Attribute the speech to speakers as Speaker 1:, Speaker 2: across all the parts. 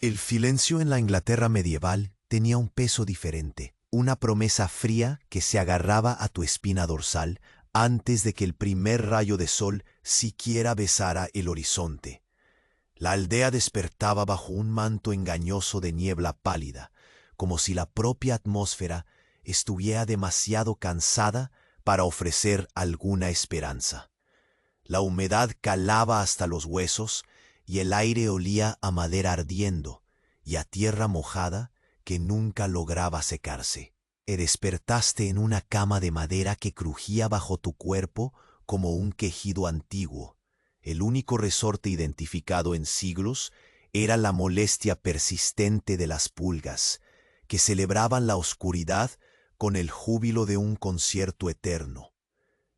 Speaker 1: El silencio en la Inglaterra medieval tenía un peso diferente, una promesa fría que se agarraba a tu espina dorsal antes de que el primer rayo de sol siquiera besara el horizonte. La aldea despertaba bajo un manto engañoso de niebla pálida, como si la propia atmósfera estuviera demasiado cansada para ofrecer alguna esperanza. La humedad calaba hasta los huesos y el aire olía a madera ardiendo y a tierra mojada que nunca lograba secarse. Despertaste en una cama de madera que crujía bajo tu cuerpo como un quejido antiguo. El único resorte identificado en siglos era la molestia persistente de las pulgas, que celebraban la oscuridad con el júbilo de un concierto eterno.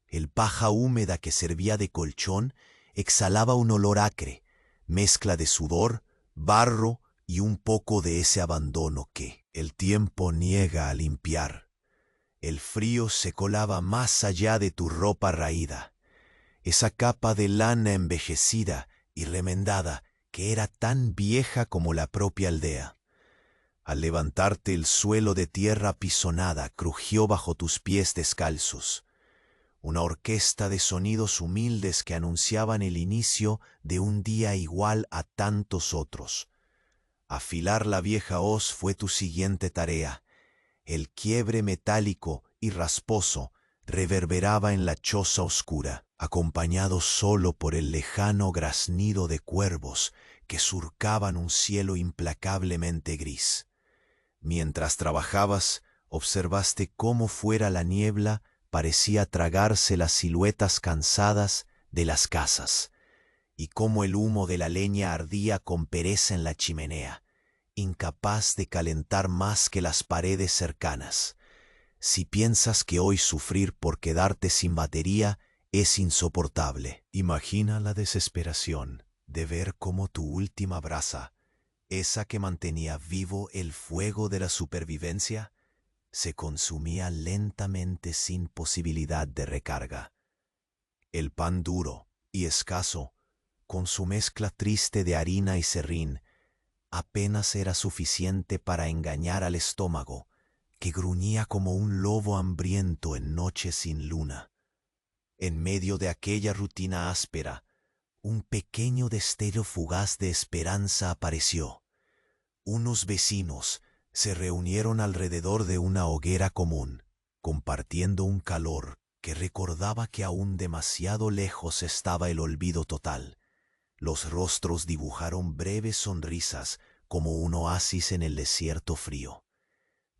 Speaker 1: El paja húmeda que servía de colchón exhalaba un olor acre, mezcla de sudor, barro y un poco de ese abandono que el tiempo niega a limpiar. El frío se colaba más allá de tu ropa raída, esa capa de lana envejecida y remendada que era tan vieja como la propia aldea. Al levantarte, el suelo de tierra apisonada crujió bajo tus pies descalzos. Una orquesta de sonidos humildes que anunciaban el inicio de un día igual a tantos otros. Afilar la vieja hoz fue tu siguiente tarea. El quiebre metálico y rasposo reverberaba en la choza oscura, acompañado solo por el lejano graznido de cuervos que surcaban un cielo implacablemente gris. Mientras trabajabas, observaste cómo fuera la niebla parecía tragarse las siluetas cansadas de las casas, y cómo el humo de la leña ardía con pereza en la chimenea, incapaz de calentar más que las paredes cercanas. Si piensas que hoy sufrir por quedarte sin batería es insoportable, imagina la desesperación de ver cómo tu última brasa, esa que mantenía vivo el fuego de la supervivencia, se consumía lentamente sin posibilidad de recarga. El pan duro y escaso, con su mezcla triste de harina y serrín, apenas era suficiente para engañar al estómago, que gruñía como un lobo hambriento en noches sin luna. En medio de aquella rutina áspera, un pequeño destello fugaz de esperanza apareció. Unos vecinos se reunieron alrededor de una hoguera común, compartiendo un calor que recordaba que aún demasiado lejos estaba el olvido total. Los rostros dibujaron breves sonrisas como un oasis en el desierto frío.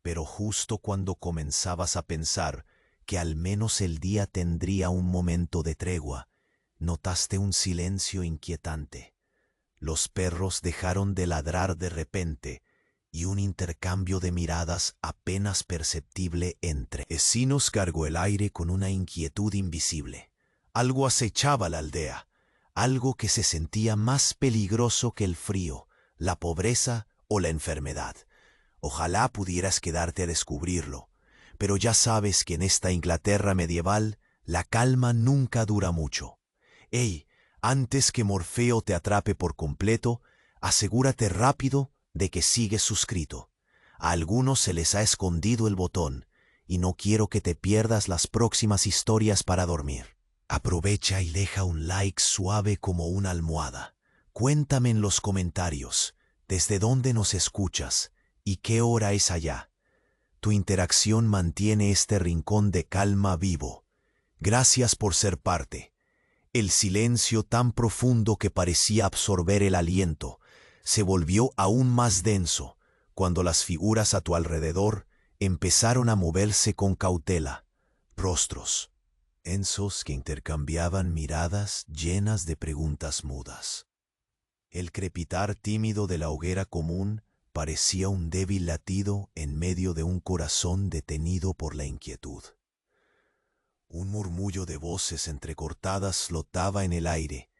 Speaker 1: Pero justo cuando comenzabas a pensar que al menos el día tendría un momento de tregua, notaste un silencio inquietante. Los perros dejaron de ladrar de repente, y un intercambio de miradas apenas perceptible entre vecinos cargó el aire con una inquietud invisible. Algo acechaba la aldea, algo que se sentía más peligroso que el frío, la pobreza o la enfermedad. Ojalá pudieras quedarte a descubrirlo, pero ya sabes que en esta Inglaterra medieval la calma nunca dura mucho. ¡Ey! Antes que Morfeo te atrape por completo, asegúrate rápido de que sigues suscrito. A algunos se les ha escondido el botón y no quiero que te pierdas las próximas historias para dormir. Aprovecha y deja un like suave como una almohada. Cuéntame en los comentarios desde dónde nos escuchas y qué hora es allá. Tu interacción mantiene este rincón de calma vivo. Gracias por ser parte. El silencio tan profundo que parecía absorber el aliento se volvió aún más denso cuando las figuras a tu alrededor empezaron a moverse con cautela. Rostros tensos que intercambiaban miradas llenas de preguntas mudas. El crepitar tímido de la hoguera común parecía un débil latido en medio de un corazón detenido por la inquietud. Un murmullo de voces entrecortadas flotaba en el aire,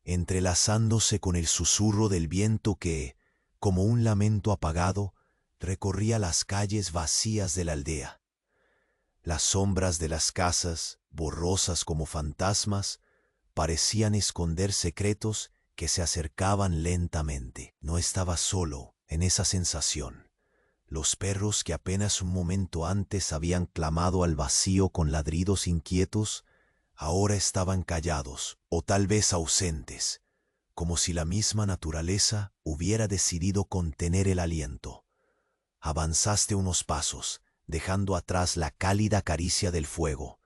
Speaker 1: entrelazándose con el susurro del viento que, como un lamento apagado, recorría las calles vacías de la aldea. Las sombras de las casas, borrosas como fantasmas, parecían esconder secretos que se acercaban lentamente. No estaba solo en esa sensación. Los perros que apenas un momento antes habían clamado al vacío con ladridos inquietos, ahora estaban callados o tal vez ausentes, como si la misma naturaleza hubiera decidido contener el aliento. Avanzaste unos pasos, dejando atrás la cálida caricia del fuego.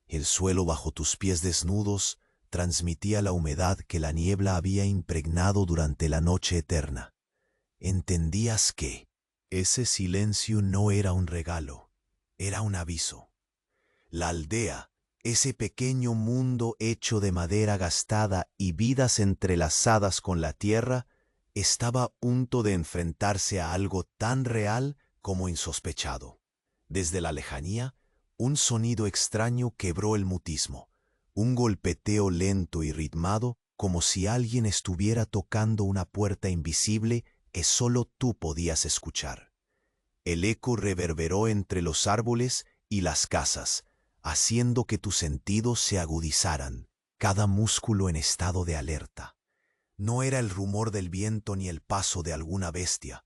Speaker 1: El suelo bajo tus pies desnudos transmitía la humedad que la niebla había impregnado durante la noche eterna. Entendías que ese silencio no era un regalo, era un aviso. La aldea, ese pequeño mundo hecho de madera gastada y vidas entrelazadas con la tierra, estaba a punto de enfrentarse a algo tan real como insospechado. Desde la lejanía, un sonido extraño quebró el mutismo, un golpeteo lento y ritmado como si alguien estuviera tocando una puerta invisible que solo tú podías escuchar. El eco reverberó entre los árboles y las casas, haciendo que tus sentidos se agudizaran, cada músculo en estado de alerta. No era el rumor del viento ni el paso de alguna bestia,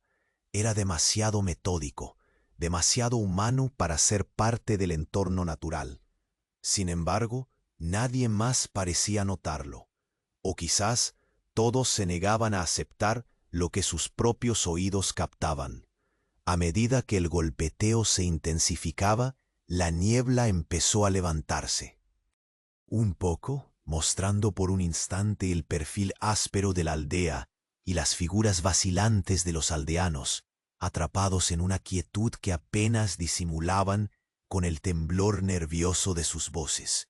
Speaker 1: era demasiado metódico, demasiado humano para ser parte del entorno natural. Sin embargo, nadie más parecía notarlo, o quizás todos se negaban a aceptar lo que sus propios oídos captaban. A medida que el golpeteo se intensificaba, la niebla empezó a levantarse. Un poco, mostrando por un instante el perfil áspero de la aldea y las figuras vacilantes de los aldeanos, atrapados en una quietud que apenas disimulaban con el temblor nervioso de sus voces.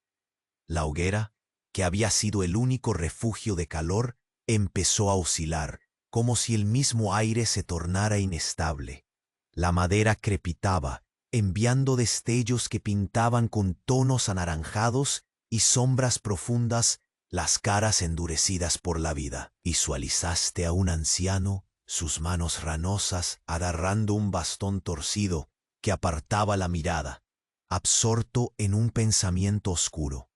Speaker 1: La hoguera, que había sido el único refugio de calor, empezó a oscilar, como si el mismo aire se tornara inestable. La madera crepitaba, enviando destellos que pintaban con tonos anaranjados y sombras profundas las caras endurecidas por la vida. Visualizaste a un anciano, sus manos ranosas agarrando un bastón torcido que apartaba la mirada, absorto en un pensamiento oscuro.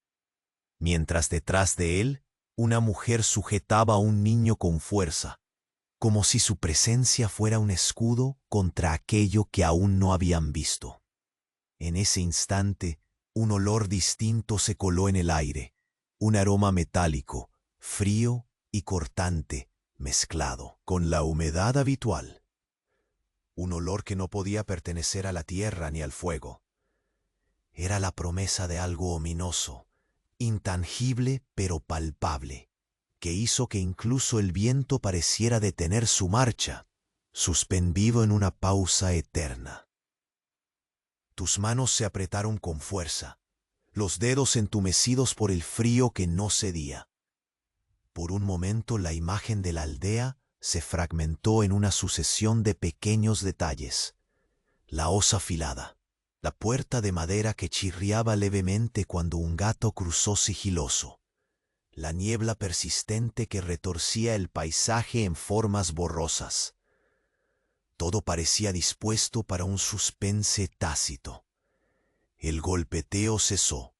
Speaker 1: Mientras detrás de él, una mujer sujetaba a un niño con fuerza, como si su presencia fuera un escudo contra aquello que aún no habían visto. En ese instante, un olor distinto se coló en el aire, un aroma metálico, frío y cortante, mezclado con la humedad habitual. Un olor que no podía pertenecer a la tierra ni al fuego. Era la promesa de algo ominoso, intangible pero palpable, que hizo que incluso el viento pareciera detener su marcha, suspendido en una pausa eterna. Tus manos se apretaron con fuerza, los dedos entumecidos por el frío que no cedía. Por un momento la imagen de la aldea se fragmentó en una sucesión de pequeños detalles. La hoz afilada, la puerta de madera que chirriaba levemente cuando un gato cruzó sigiloso, la niebla persistente que retorcía el paisaje en formas borrosas. Todo parecía dispuesto para un suspense tácito. El golpeteo cesó,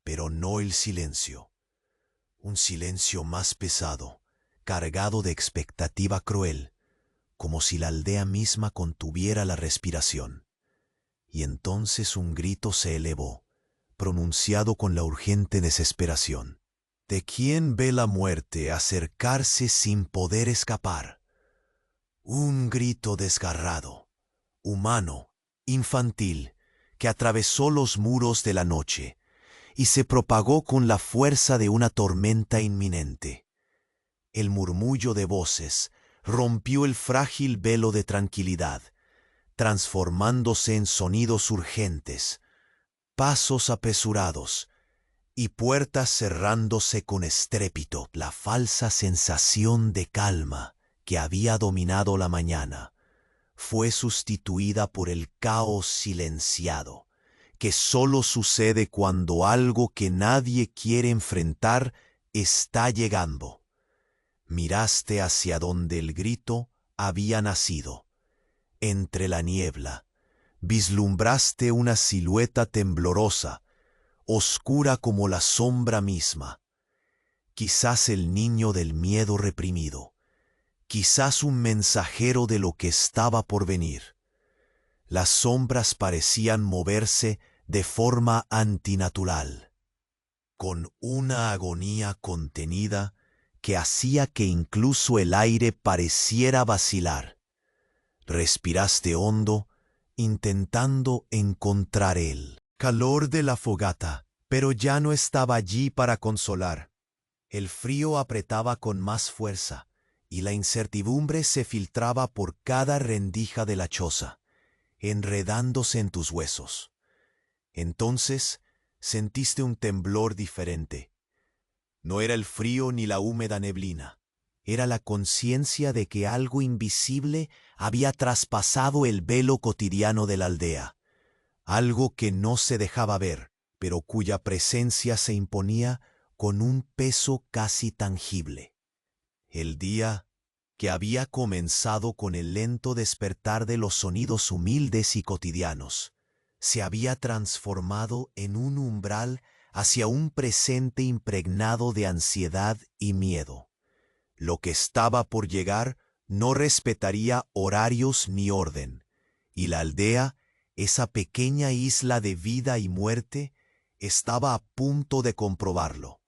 Speaker 1: pero no el silencio. Un silencio más pesado, cargado de expectativa cruel, como si la aldea misma contuviera la respiración. Y entonces un grito se elevó, pronunciado con la urgente desesperación. ¿De quién ve la muerte acercarse sin poder escapar? Un grito desgarrado, humano, infantil, que atravesó los muros de la noche y se propagó con la fuerza de una tormenta inminente. El murmullo de voces rompió el frágil velo de tranquilidad, transformándose en sonidos urgentes, pasos apresurados y puertas cerrándose con estrépito. La falsa sensación de calma que había dominado la mañana fue sustituida por el caos silenciado, que solo sucede cuando algo que nadie quiere enfrentar está llegando. Miraste hacia donde el grito había nacido. Entre la niebla, vislumbraste una silueta temblorosa, oscura como la sombra misma. quizás el niño del miedo reprimido, quizás un mensajero de lo que estaba por venir. Las sombras parecían moverse de forma antinatural, con una agonía contenida que hacía que incluso el aire pareciera vacilar. Respiraste hondo, intentando encontrar el calor de la fogata, pero ya no estaba allí para consolar. El frío apretaba con más fuerza, y la incertidumbre se filtraba por cada rendija de la choza, enredándose en tus huesos. Entonces sentiste un temblor diferente. No era el frío ni la húmeda neblina. Era la conciencia de que algo invisible había traspasado el velo cotidiano de la aldea. Algo que no se dejaba ver, pero cuya presencia se imponía con un peso casi tangible. El día, que había comenzado con el lento despertar de los sonidos humildes y cotidianos, se había transformado en un umbral hacia un presente impregnado de ansiedad y miedo. Lo que estaba por llegar no respetaría horarios ni orden, y la aldea, esa pequeña isla de vida y muerte, estaba a punto de comprobarlo,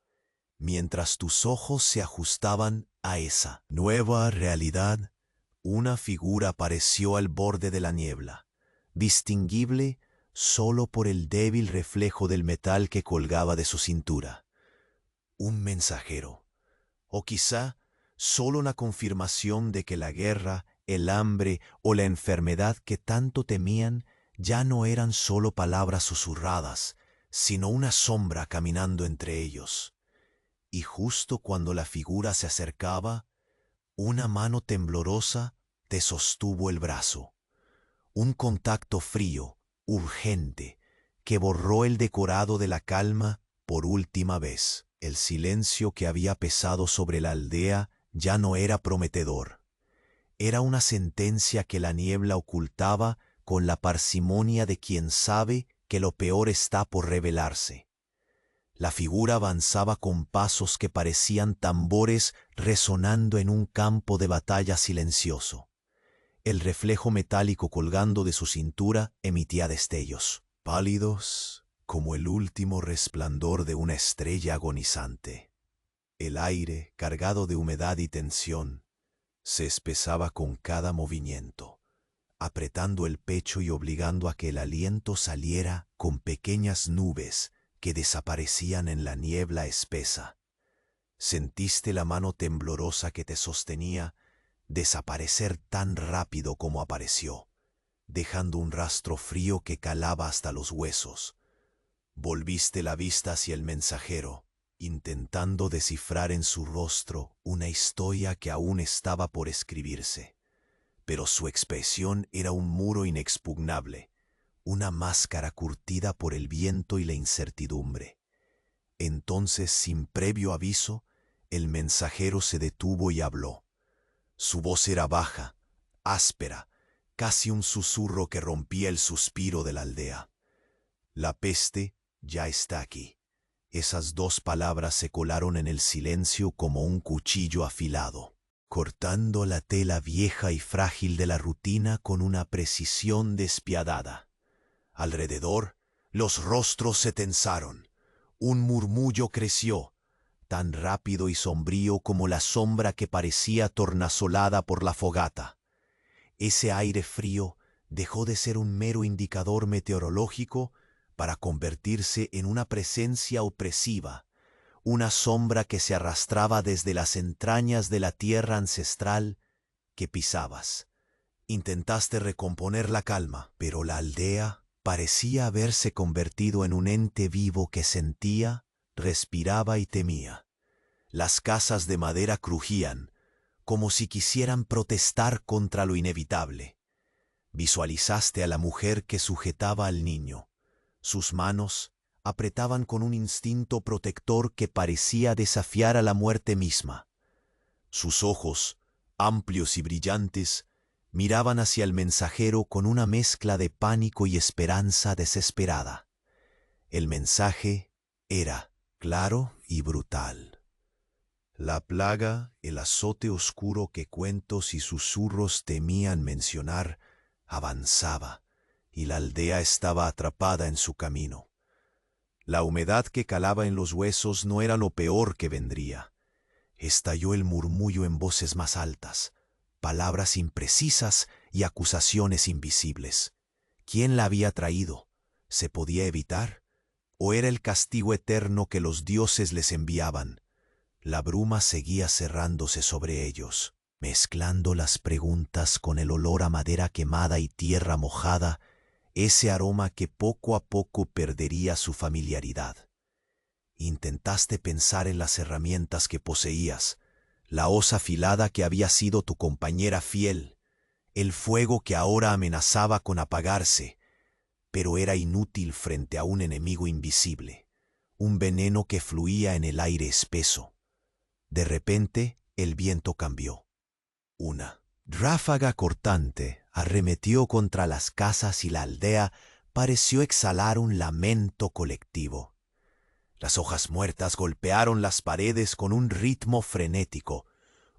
Speaker 1: mientras tus ojos se ajustaban a esa nueva realidad. Una figura apareció al borde de la niebla, distinguible solo por el débil reflejo del metal que colgaba de su cintura. Un mensajero, o quizá solo una confirmación de que la guerra, el hambre o la enfermedad que tanto temían ya no eran solo palabras susurradas, sino una sombra caminando entre ellos. Y justo cuando la figura se acercaba, una mano temblorosa te sostuvo el brazo. Un contacto frío, urgente, que borró el decorado de la calma por última vez. El silencio que había pesado sobre la aldea ya no era prometedor. Era una sentencia que la niebla ocultaba con la parsimonia de quien sabe que lo peor está por revelarse. La figura avanzaba con pasos que parecían tambores resonando en un campo de batalla silencioso. El reflejo metálico colgando de su cintura emitía destellos, pálidos como el último resplandor de una estrella agonizante. El aire, cargado de humedad y tensión, se espesaba con cada movimiento, apretando el pecho y obligando a que el aliento saliera con pequeñas nubes que desaparecían en la niebla espesa. Sentiste la mano temblorosa que te sostenía desaparecer tan rápido como apareció, dejando un rastro frío que calaba hasta los huesos. Volviste la vista hacia el mensajero, intentando descifrar en su rostro una historia que aún estaba por escribirse. Pero su expresión era un muro inexpugnable, una máscara curtida por el viento y la incertidumbre. Entonces, sin previo aviso, el mensajero se detuvo y habló. Su voz era baja, áspera, casi un susurro que rompía el suspiro de la aldea. La peste ya está aquí. Esas dos palabras se colaron en el silencio como un cuchillo afilado, cortando la tela vieja y frágil de la rutina con una precisión despiadada. Alrededor, los rostros se tensaron. Un murmullo creció, tan rápido y sombrío como la sombra que parecía tornasolada por la fogata. Ese aire frío dejó de ser un mero indicador meteorológico para convertirse en una presencia opresiva, una sombra que se arrastraba desde las entrañas de la tierra ancestral que pisabas. Intentaste recomponer la calma, pero la aldea parecía haberse convertido en un ente vivo que sentía, respiraba y temía. Las casas de madera crujían, como si quisieran protestar contra lo inevitable. Visualizaste a la mujer que sujetaba al niño. Sus manos apretaban con un instinto protector que parecía desafiar a la muerte misma. Sus ojos, amplios y brillantes, miraban hacia el mensajero con una mezcla de pánico y esperanza desesperada. El mensaje era claro y brutal. La plaga, el azote oscuro que cuentos y susurros temían mencionar, avanzaba, y la aldea estaba atrapada en su camino. La humedad que calaba en los huesos no era lo peor que vendría. Estalló el murmullo en voces más altas, palabras imprecisas y acusaciones invisibles. ¿Quién la había traído? ¿Se podía evitar? ¿O era el castigo eterno que los dioses les enviaban? La bruma seguía cerrándose sobre ellos, mezclando las preguntas con el olor a madera quemada y tierra mojada, ese aroma que poco a poco perdería su familiaridad. Intentaste pensar en las herramientas que poseías, la hoz afilada que había sido tu compañera fiel, el fuego que ahora amenazaba con apagarse, pero era inútil frente a un enemigo invisible, un veneno que fluía en el aire espeso. De repente, el viento cambió. Una ráfaga cortante arremetió contra las casas y la aldea pareció exhalar un lamento colectivo. Las hojas muertas golpearon las paredes con un ritmo frenético,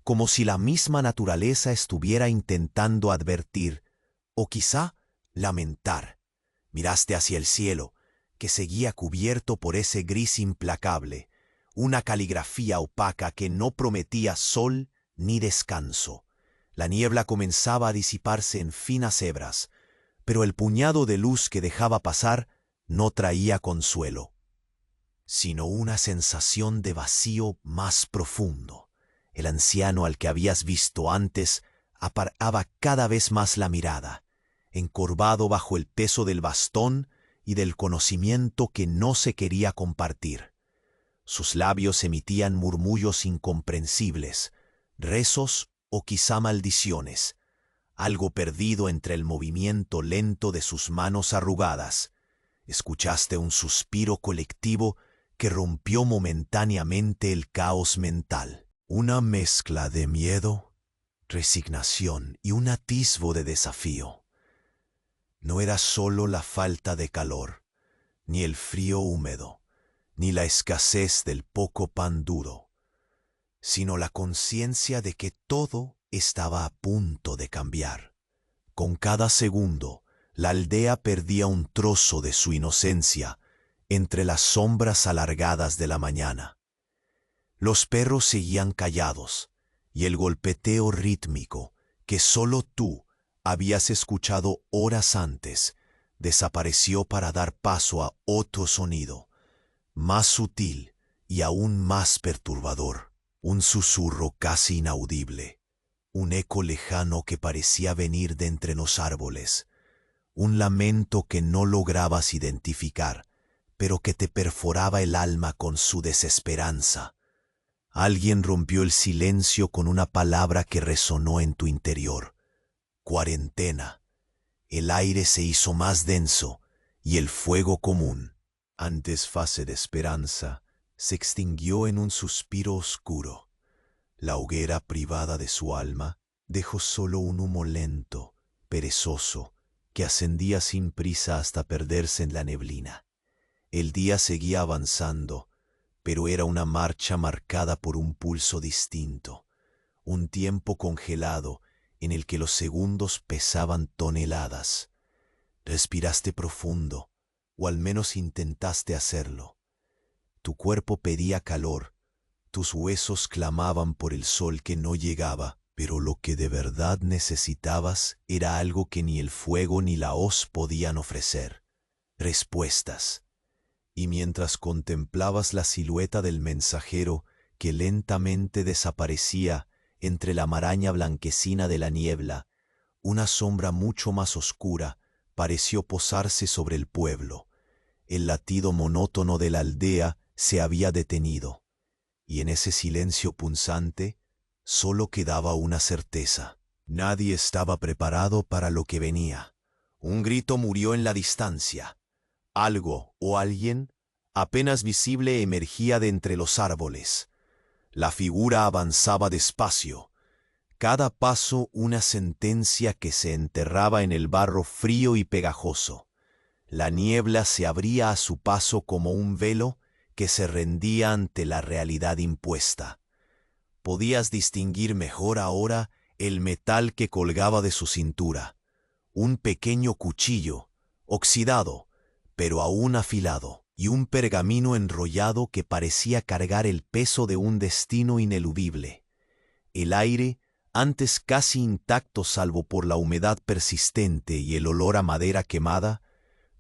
Speaker 1: como si la misma naturaleza estuviera intentando advertir, o quizá lamentar. Miraste hacia el cielo, que seguía cubierto por ese gris implacable, una caligrafía opaca que no prometía sol ni descanso. La niebla comenzaba a disiparse en finas hebras, pero el puñado de luz que dejaba pasar no traía consuelo, sino una sensación de vacío más profundo. El anciano al que habías visto antes apartaba cada vez más la mirada, encorvado bajo el peso del bastón y del conocimiento que no se quería compartir. Sus labios emitían murmullos incomprensibles, rezos o quizá maldiciones, algo perdido entre el movimiento lento de sus manos arrugadas. Escuchaste un suspiro colectivo que rompió momentáneamente el caos mental, una mezcla de miedo, resignación y un atisbo de desafío. No era solo la falta de calor, ni el frío húmedo, ni la escasez del poco pan duro, sino la conciencia de que todo estaba a punto de cambiar. Con cada segundo, la aldea perdía un trozo de su inocencia entre las sombras alargadas de la mañana. Los perros seguían callados, y el golpeteo rítmico que solo tú habías escuchado horas antes desapareció para dar paso a otro sonido, más sutil y aún más perturbador. Un susurro casi inaudible, un eco lejano que parecía venir de entre los árboles, un lamento que no lograbas identificar, pero que te perforaba el alma con su desesperanza. Alguien rompió el silencio con una palabra que resonó en tu interior: cuarentena. El aire se hizo más denso y el fuego común, antes fase de esperanza, se extinguió en un suspiro oscuro. La hoguera privada de su alma dejó solo un humo lento, perezoso, que ascendía sin prisa hasta perderse en la neblina. El día seguía avanzando, pero era una marcha marcada por un pulso distinto, un tiempo congelado en el que los segundos pesaban toneladas. Respiraste profundo, o al menos intentaste hacerlo. Tu cuerpo pedía calor, tus huesos clamaban por el sol que no llegaba, pero lo que de verdad necesitabas era algo que ni el fuego ni la hoz podían ofrecer: respuestas. Y mientras contemplabas la silueta del mensajero que lentamente desaparecía entre la maraña blanquecina de la niebla, una sombra mucho más oscura pareció posarse sobre el pueblo. El latido monótono de la aldea se había detenido, y en ese silencio punzante solo quedaba una certeza: nadie estaba preparado para lo que venía. Un grito murió en la distancia. Algo o alguien apenas visible emergía de entre los árboles. La figura avanzaba despacio, cada paso una sentencia que se enterraba en el barro frío y pegajoso. La niebla se abría a su paso como un velo que se rendía ante la realidad impuesta. Podías distinguir mejor ahora el metal que colgaba de su cintura, un pequeño cuchillo, oxidado, pero aún afilado, y un pergamino enrollado que parecía cargar el peso de un destino ineludible. El aire, antes casi intacto salvo por la humedad persistente y el olor a madera quemada,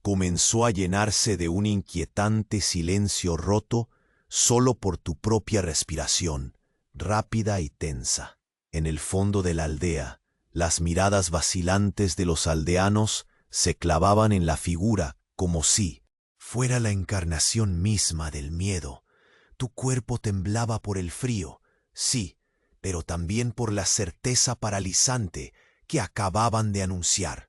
Speaker 1: comenzó a llenarse de un inquietante silencio roto solo por tu propia respiración, rápida y tensa. En el fondo de la aldea, las miradas vacilantes de los aldeanos se clavaban en la figura como si fuera la encarnación misma del miedo. Tu cuerpo temblaba por el frío, sí, pero también por la certeza paralizante que acababan de anunciar.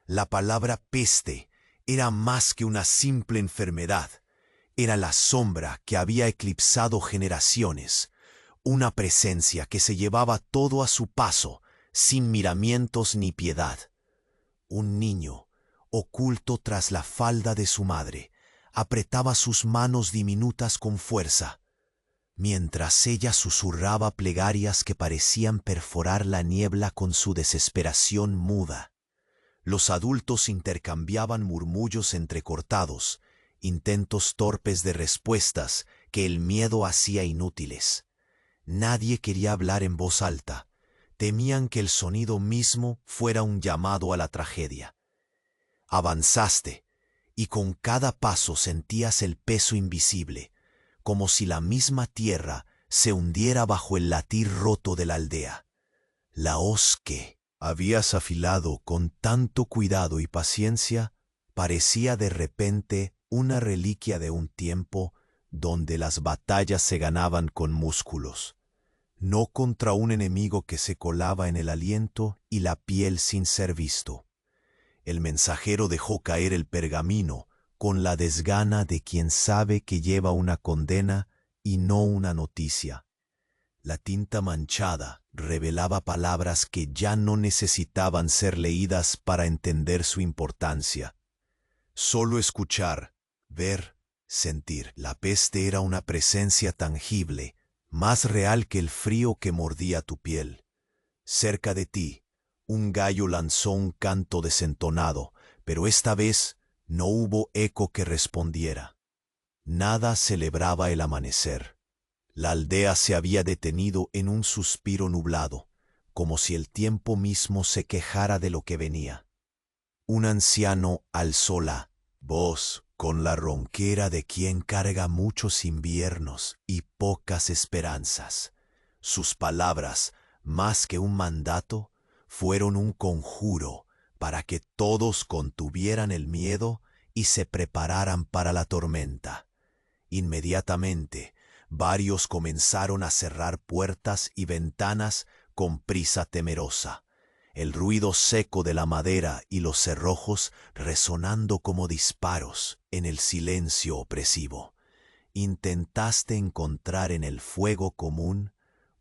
Speaker 1: La palabra peste era más que una simple enfermedad. Era la sombra que había eclipsado generaciones, una presencia que se llevaba todo a su paso, sin miramientos ni piedad. Un niño, oculto tras la falda de su madre, apretaba sus manos diminutas con fuerza, mientras ella susurraba plegarias que parecían perforar la niebla con su desesperación muda. Los adultos intercambiaban murmullos entrecortados, intentos torpes de respuestas que el miedo hacía inútiles. Nadie quería hablar en voz alta. Temían que el sonido mismo fuera un llamado a la tragedia. Avanzaste, y con cada paso sentías el peso invisible, como si la misma tierra se hundiera bajo el latir roto de la aldea. La hoz que habías afilado con tanto cuidado y paciencia parecía de repente una reliquia de un tiempo donde las batallas se ganaban con músculos, no contra un enemigo que se colaba en el aliento y la piel sin ser visto. El mensajero dejó caer el pergamino con la desgana de quien sabe que lleva una condena y no una noticia. La tinta manchada revelaba palabras que ya no necesitaban ser leídas para entender su importancia. Solo escuchar, ver, sentir. La peste era una presencia tangible, más real que el frío que mordía tu piel. Cerca de ti, un gallo lanzó un canto desentonado, pero esta vez no hubo eco que respondiera. Nada celebraba el amanecer. La aldea se había detenido en un suspiro nublado, como si el tiempo mismo se quejara de lo que venía. Un anciano alzó la voz con la ronquera de quien carga muchos inviernos y pocas esperanzas. Sus palabras, más que un mandato, fueron un conjuro para que todos contuvieran el miedo y se prepararan para la tormenta. Inmediatamente, varios comenzaron a cerrar puertas y ventanas con prisa temerosa, el ruido seco de la madera y los cerrojos resonando como disparos en el silencio opresivo. Intentaste encontrar en el fuego común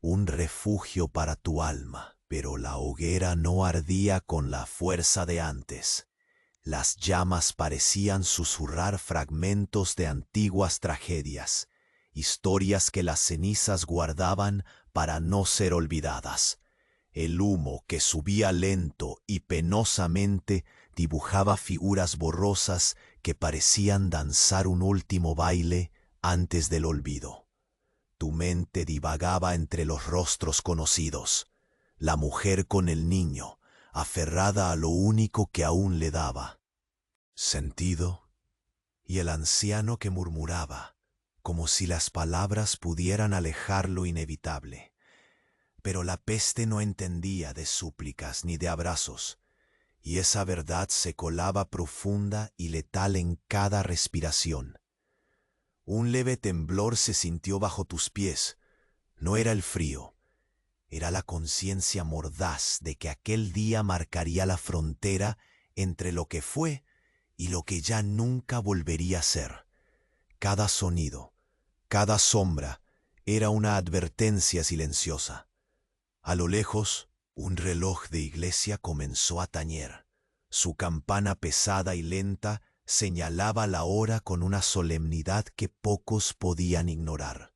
Speaker 1: un refugio para tu alma, pero la hoguera no ardía con la fuerza de antes. Las llamas parecían susurrar fragmentos de antiguas tragedias, historias que las cenizas guardaban para no ser olvidadas. El humo que subía lento y penosamente dibujaba figuras borrosas que parecían danzar un último baile antes del olvido. Tu mente divagaba entre los rostros conocidos, la mujer con el niño, aferrada a lo único que aún le daba sentido, y el anciano que murmuraba, como si las palabras pudieran alejar lo inevitable. Pero la peste no entendía de súplicas ni de abrazos, y esa verdad se colaba profunda y letal en cada respiración. Un leve temblor se sintió bajo tus pies. No era el frío, era la conciencia mordaz de que aquel día marcaría la frontera entre lo que fue y lo que ya nunca volvería a ser. Cada sonido, cada sombra, era una advertencia silenciosa. A lo lejos, un reloj de iglesia comenzó a tañer. Su campana pesada y lenta señalaba la hora con una solemnidad que pocos podían ignorar.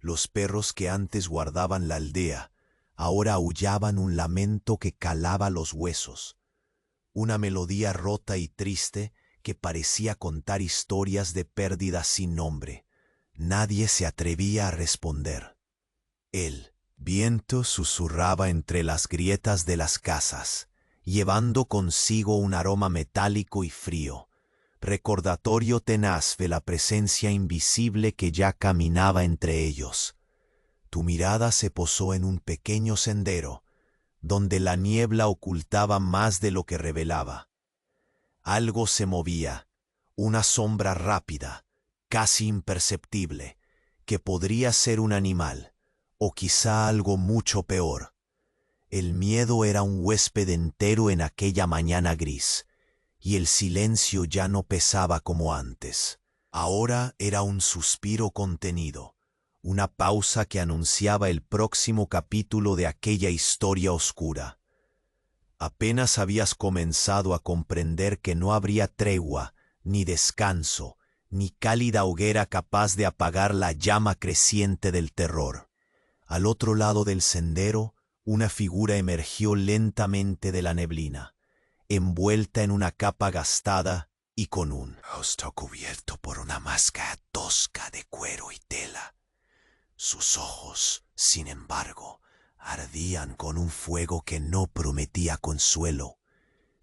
Speaker 1: Los perros que antes guardaban la aldea, ahora aullaban un lamento que calaba los huesos. Una melodía rota y triste que parecía contar historias de pérdidas sin nombre. Nadie se atrevía a responder. El viento susurraba entre las grietas de las casas, llevando consigo un aroma metálico y frío, recordatorio tenaz de la presencia invisible que ya caminaba entre ellos. Tu mirada se posó en un pequeño sendero, donde la niebla ocultaba más de lo que revelaba. Algo se movía, una sombra rápida, casi imperceptible, que podría ser un animal, o quizá algo mucho peor. El miedo era un huésped entero en aquella mañana gris, y el silencio ya no pesaba como antes. Ahora era un suspiro contenido, una pausa que anunciaba el próximo capítulo de aquella historia oscura. Apenas habías comenzado a comprender que no habría tregua, ni descanso, ni cálida hoguera capaz de apagar la llama creciente del terror. Al otro lado del sendero, una figura emergió lentamente de la neblina, envuelta en una capa gastada y con un rostro cubierto por una máscara tosca de cuero y tela. Sus ojos, sin embargo, ardían con un fuego que no prometía consuelo.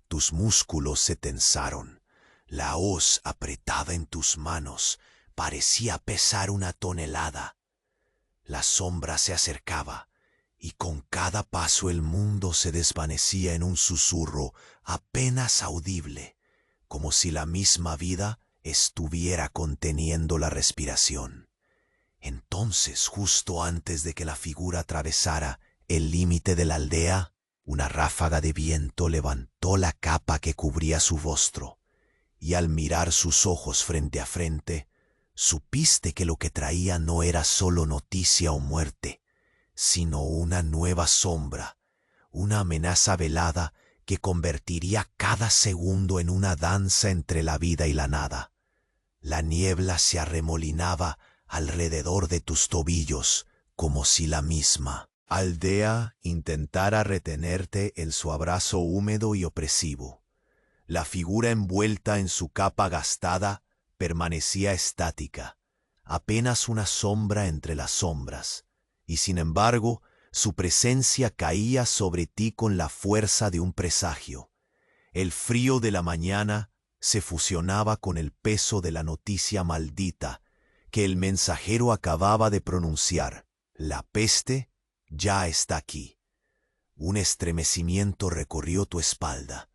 Speaker 1: Tus músculos se tensaron. La hoz apretada en tus manos parecía pesar una tonelada. La sombra se acercaba, y con cada paso el mundo se desvanecía en un susurro apenas audible, como si la misma vida estuviera conteniendo la respiración. Entonces, justo antes de que la figura atravesara el límite de la aldea, una ráfaga de viento levantó la capa que cubría su rostro, y al mirar sus ojos frente a frente, supiste que lo que traía no era solo noticia o muerte, sino una nueva sombra, una amenaza velada que convertiría cada segundo en una danza entre la vida y la nada. La niebla se arremolinaba alrededor de tus tobillos, como si la misma aldea intentara retenerte en su abrazo húmedo y opresivo. La figura envuelta en su capa gastada permanecía estática, apenas una sombra entre las sombras, y sin embargo su presencia caía sobre ti con la fuerza de un presagio. El frío de la mañana se fusionaba con el peso de la noticia maldita que el mensajero acababa de pronunciar. La peste ya está aquí. Un estremecimiento recorrió tu espalda,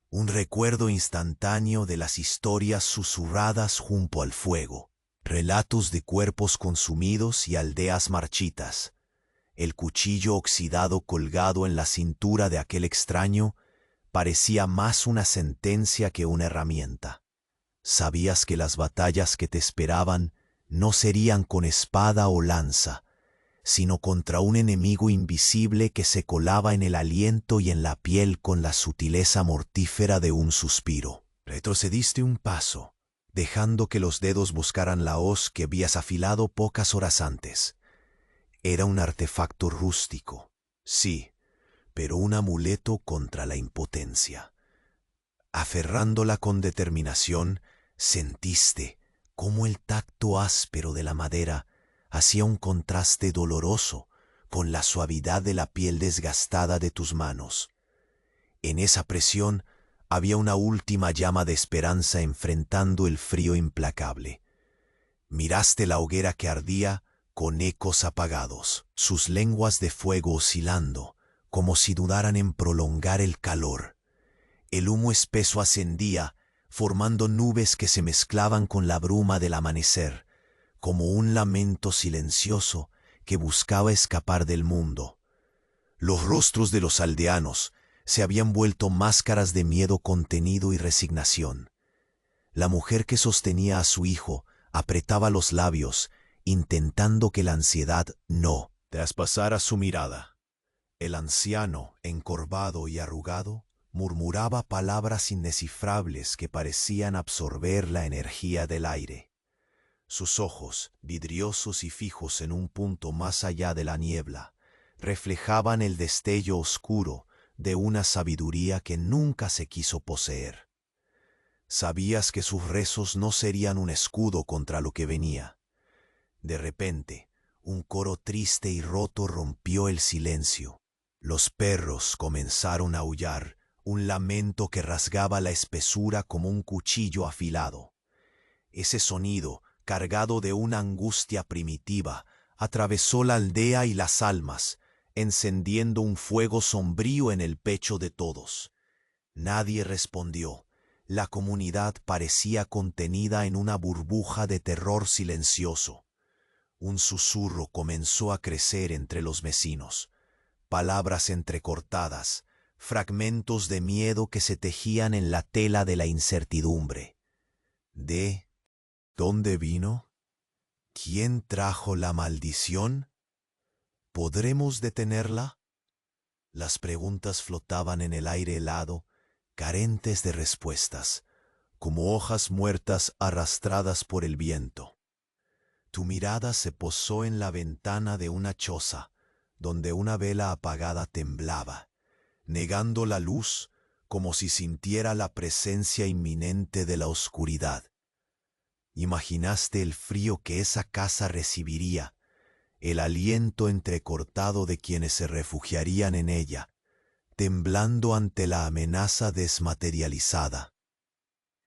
Speaker 1: un recuerdo instantáneo de las historias susurradas junto al fuego, relatos de cuerpos consumidos y aldeas marchitas. El cuchillo oxidado colgado en la cintura de aquel extraño parecía más una sentencia que una herramienta. Sabías que las batallas que te esperaban no serían con espada o lanza, sino contra un enemigo invisible que se colaba en el aliento y en la piel con la sutileza mortífera de un suspiro. Retrocediste un paso, dejando que los dedos buscaran la hoz que habías afilado pocas horas antes. Era un artefacto rústico, sí, pero un amuleto contra la impotencia. Aferrándola con determinación, sentiste cómo el tacto áspero de la madera hacía un contraste doloroso con la suavidad de la piel desgastada de tus manos. En esa presión había una última llama de esperanza enfrentando el frío implacable. Miraste la hoguera que ardía con ecos apagados, sus lenguas de fuego oscilando, como si dudaran en prolongar el calor. El humo espeso ascendía, formando nubes que se mezclaban con la bruma del amanecer, como un lamento silencioso que buscaba escapar del mundo. Los rostros de los aldeanos se habían vuelto máscaras de miedo contenido y resignación. La mujer que sostenía a su hijo apretaba los labios, intentando que la ansiedad no traspasara su mirada. El anciano, encorvado y arrugado, murmuraba palabras indescifrables que parecían absorber la energía del aire. Sus ojos, vidriosos y fijos en un punto más allá de la niebla, reflejaban el destello oscuro de una sabiduría que nunca se quiso poseer. Sabías que sus rezos no serían un escudo contra lo que venía. De repente, un coro triste y roto rompió el silencio. Los perros comenzaron a aullar, un lamento que rasgaba la espesura como un cuchillo afilado. Ese sonido, cargado de una angustia primitiva, atravesó la aldea y las almas, encendiendo un fuego sombrío en el pecho de todos. Nadie respondió. La comunidad parecía contenida en una burbuja de terror silencioso. Un susurro comenzó a crecer entre los vecinos. Palabras entrecortadas, fragmentos de miedo que se tejían en la tela de la incertidumbre. ¿De dónde vino? ¿Quién trajo la maldición? ¿Podremos detenerla? Las preguntas flotaban en el aire helado, carentes de respuestas, como hojas muertas arrastradas por el viento. Tu mirada se posó en la ventana de una choza, donde una vela apagada temblaba, negando la luz como si sintiera la presencia inminente de la oscuridad. Imaginaste el frío que esa casa recibiría, el aliento entrecortado de quienes se refugiarían en ella, temblando ante la amenaza desmaterializada.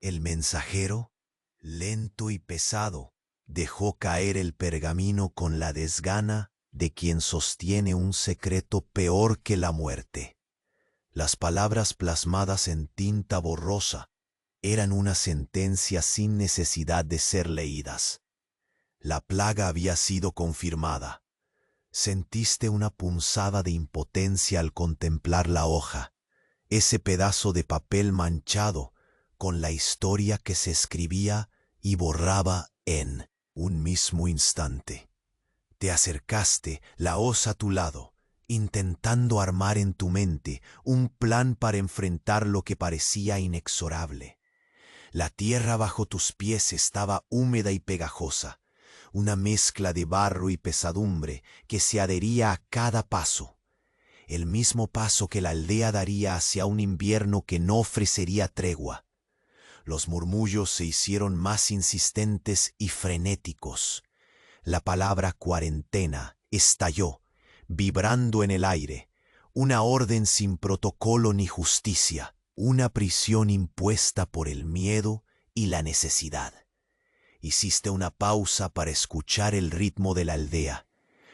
Speaker 1: El mensajero, lento y pesado, dejó caer el pergamino con la desgana de quien sostiene un secreto peor que la muerte. Las palabras plasmadas en tinta borrosa eran una sentencia sin necesidad de ser leídas. La plaga había sido confirmada. Sentiste una punzada de impotencia al contemplar la hoja, ese pedazo de papel manchado con la historia que se escribía y borraba en un mismo instante. Te acercaste, la hoz a tu lado, intentando armar en tu mente un plan para enfrentar lo que parecía inexorable. La tierra bajo tus pies estaba húmeda y pegajosa, una mezcla de barro y pesadumbre que se adhería a cada paso, el mismo paso que la aldea daría hacia un invierno que no ofrecería tregua. Los murmullos se hicieron más insistentes y frenéticos. La palabra cuarentena estalló, vibrando en el aire, una orden sin protocolo ni justicia, una prisión impuesta por el miedo y la necesidad. Hiciste una pausa para escuchar el ritmo de la aldea,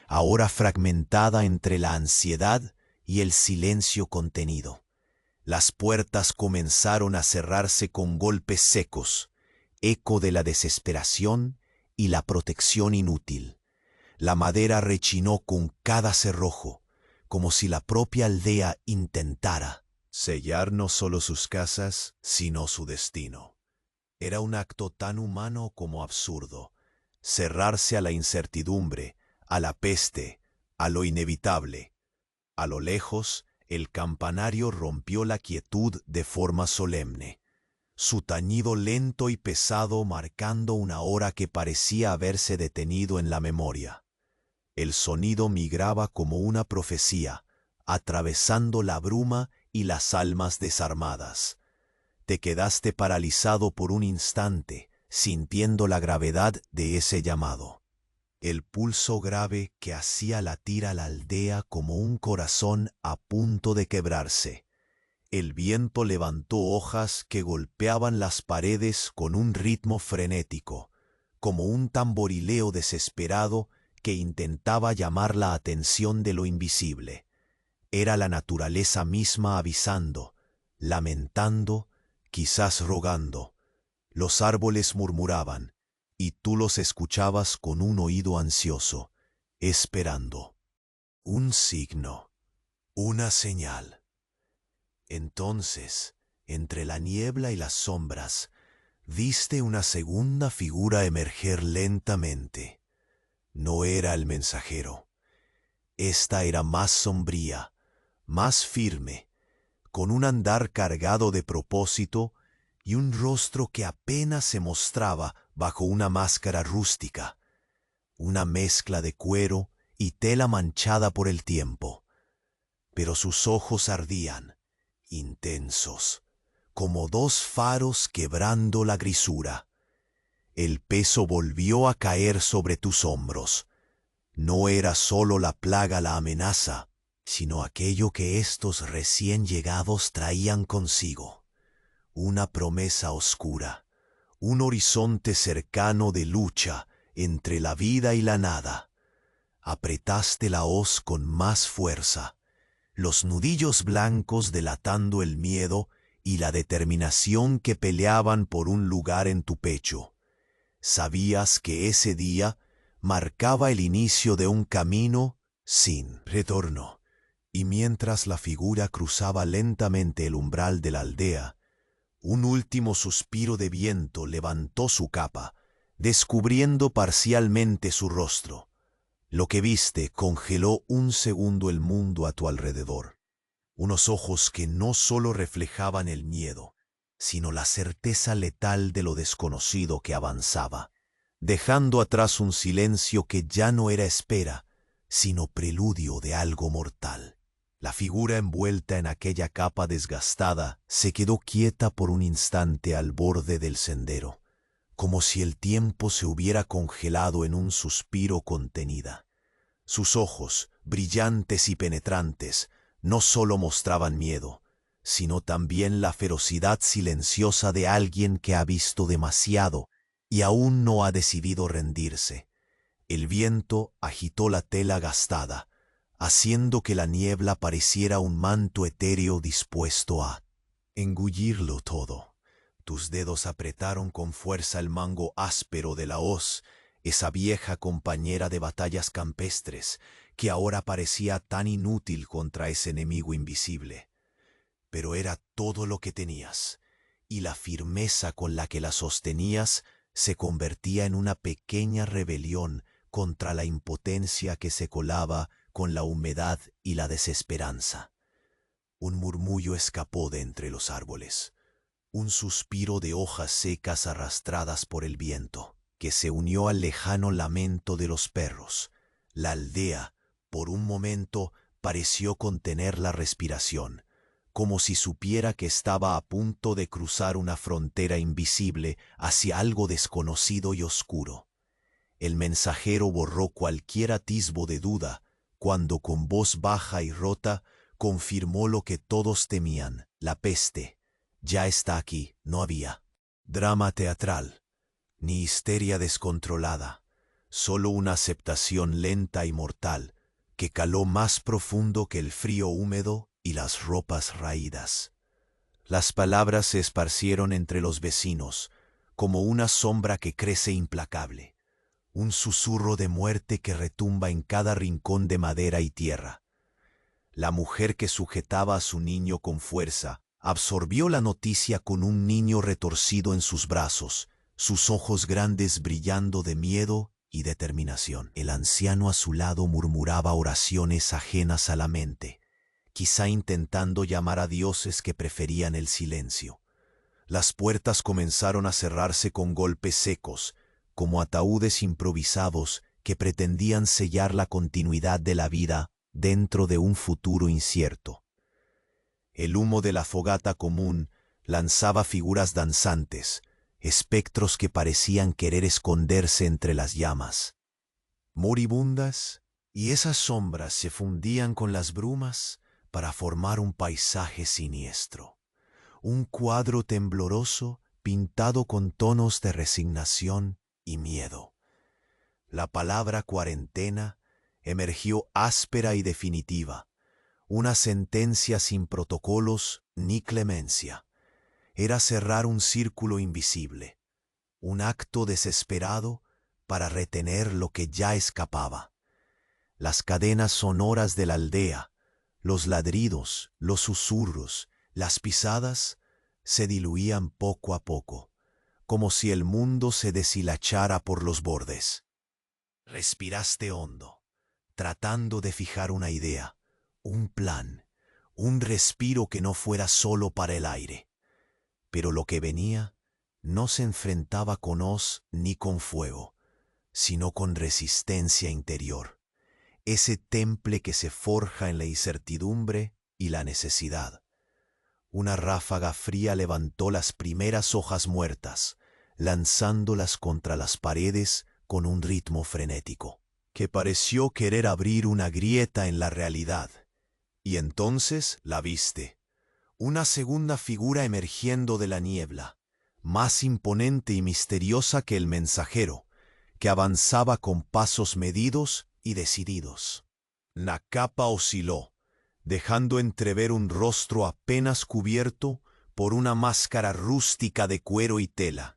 Speaker 1: ahora fragmentada entre la ansiedad y el silencio contenido. Las puertas comenzaron a cerrarse con golpes secos, eco de la desesperación y la protección inútil. La madera rechinó con cada cerrojo, como si la propia aldea intentara sellar no solo sus casas, sino su destino. Era un acto tan humano como absurdo, cerrarse a la incertidumbre, a la peste, a lo inevitable. A lo lejos, el campanario rompió la quietud de forma solemne, su tañido lento y pesado marcando una hora que parecía haberse detenido en la memoria. El sonido migraba como una profecía, atravesando la bruma y las almas desarmadas. Te quedaste paralizado por un instante, sintiendo la gravedad de ese llamado. El pulso grave que hacía latir a la aldea como un corazón a punto de quebrarse. El viento levantó hojas que golpeaban las paredes con un ritmo frenético, como un tamborileo desesperado que intentaba llamar la atención de lo invisible. Era la naturaleza misma avisando, lamentando, quizás rogando. Los árboles murmuraban, y tú los escuchabas con un oído ansioso, esperando. Un signo, una señal. Entonces, entre la niebla y las sombras, viste una segunda figura emerger lentamente. No era el mensajero. Esta era más sombría, más firme, con un andar cargado de propósito y un rostro que apenas se mostraba bajo una máscara rústica, una mezcla de cuero y tela manchada por el tiempo. Pero sus ojos ardían, intensos, como dos faros quebrando la grisura. El peso volvió a caer sobre tus hombros. No era solo la plaga la amenaza, sino aquello que estos recién llegados traían consigo. Una promesa oscura, un horizonte cercano de lucha entre la vida y la nada. Apretaste la hoz con más fuerza, los nudillos blancos delatando el miedo y la determinación que peleaban por un lugar en tu pecho. Sabías que ese día marcaba el inicio de un camino sin retorno, y mientras la figura cruzaba lentamente el umbral de la aldea, un último suspiro de viento levantó su capa, descubriendo parcialmente su rostro. Lo que viste congeló un segundo el mundo a tu alrededor. Unos ojos que no solo reflejaban el miedo, sino la certeza letal de lo desconocido que avanzaba, dejando atrás un silencio que ya no era espera, sino preludio de algo mortal. La figura envuelta en aquella capa desgastada se quedó quieta por un instante al borde del sendero, como si el tiempo se hubiera congelado en un suspiro contenida. Sus ojos, brillantes y penetrantes, no solo mostraban miedo, sino también la ferocidad silenciosa de alguien que ha visto demasiado y aún no ha decidido rendirse. El viento agitó la tela gastada, haciendo que la niebla pareciera un manto etéreo dispuesto a engullirlo todo. Tus dedos apretaron con fuerza el mango áspero de la hoz, esa vieja compañera de batallas campestres, que ahora parecía tan inútil contra ese enemigo invisible. Pero era todo lo que tenías, y la firmeza con la que la sostenías se convertía en una pequeña rebelión contra la impotencia que se colaba con la humedad y la desesperanza. Un murmullo escapó de entre los árboles, un suspiro de hojas secas arrastradas por el viento, que se unió al lejano lamento de los perros. La aldea, por un momento, pareció contener la respiración, como si supiera que estaba a punto de cruzar una frontera invisible hacia algo desconocido y oscuro. El mensajero borró cualquier atisbo de duda, cuando con voz baja y rota confirmó lo que todos temían: la peste ya está aquí. No había drama teatral, ni histeria descontrolada, solo una aceptación lenta y mortal que caló más profundo que el frío húmedo y las ropas raídas. Las palabras se esparcieron entre los vecinos como una sombra que crece implacable, un susurro de muerte que retumba en cada rincón de madera y tierra. La mujer que sujetaba a su niño con fuerza absorbió la noticia con un niño retorcido en sus brazos, sus ojos grandes brillando de miedo y determinación. El anciano a su lado murmuraba oraciones ajenas a la mente, quizá intentando llamar a dioses que preferían el silencio. Las puertas comenzaron a cerrarse con golpes secos, como ataúdes improvisados que pretendían sellar la continuidad de la vida dentro de un futuro incierto. El humo de la fogata común lanzaba figuras danzantes, espectros que parecían querer esconderse entre las llamas. Moribundas, y esas sombras se fundían con las brumas para formar un paisaje siniestro, un cuadro tembloroso pintado con tonos de resignación y miedo. La palabra cuarentena emergió áspera y definitiva, una sentencia sin protocolos ni clemencia. Era cerrar un círculo invisible, un acto desesperado para retener lo que ya escapaba. Las cadenas sonoras de la aldea, los ladridos, los susurros, las pisadas, se diluían poco a poco, como si el mundo se deshilachara por los bordes. Respiraste hondo, tratando de fijar una idea, un plan, un respiro que no fuera solo para el aire. Pero lo que venía no se enfrentaba con hoz ni con fuego, sino con resistencia interior, ese temple que se forja en la incertidumbre y la necesidad. Una ráfaga fría levantó las primeras hojas muertas, lanzándolas contra las paredes con un ritmo frenético, que pareció querer abrir una grieta en la realidad. Y entonces la viste, una segunda figura emergiendo de la niebla, más imponente y misteriosa que el mensajero, que avanzaba con pasos medidos y decididos. La capa osciló, dejando entrever un rostro apenas cubierto por una máscara rústica de cuero y tela.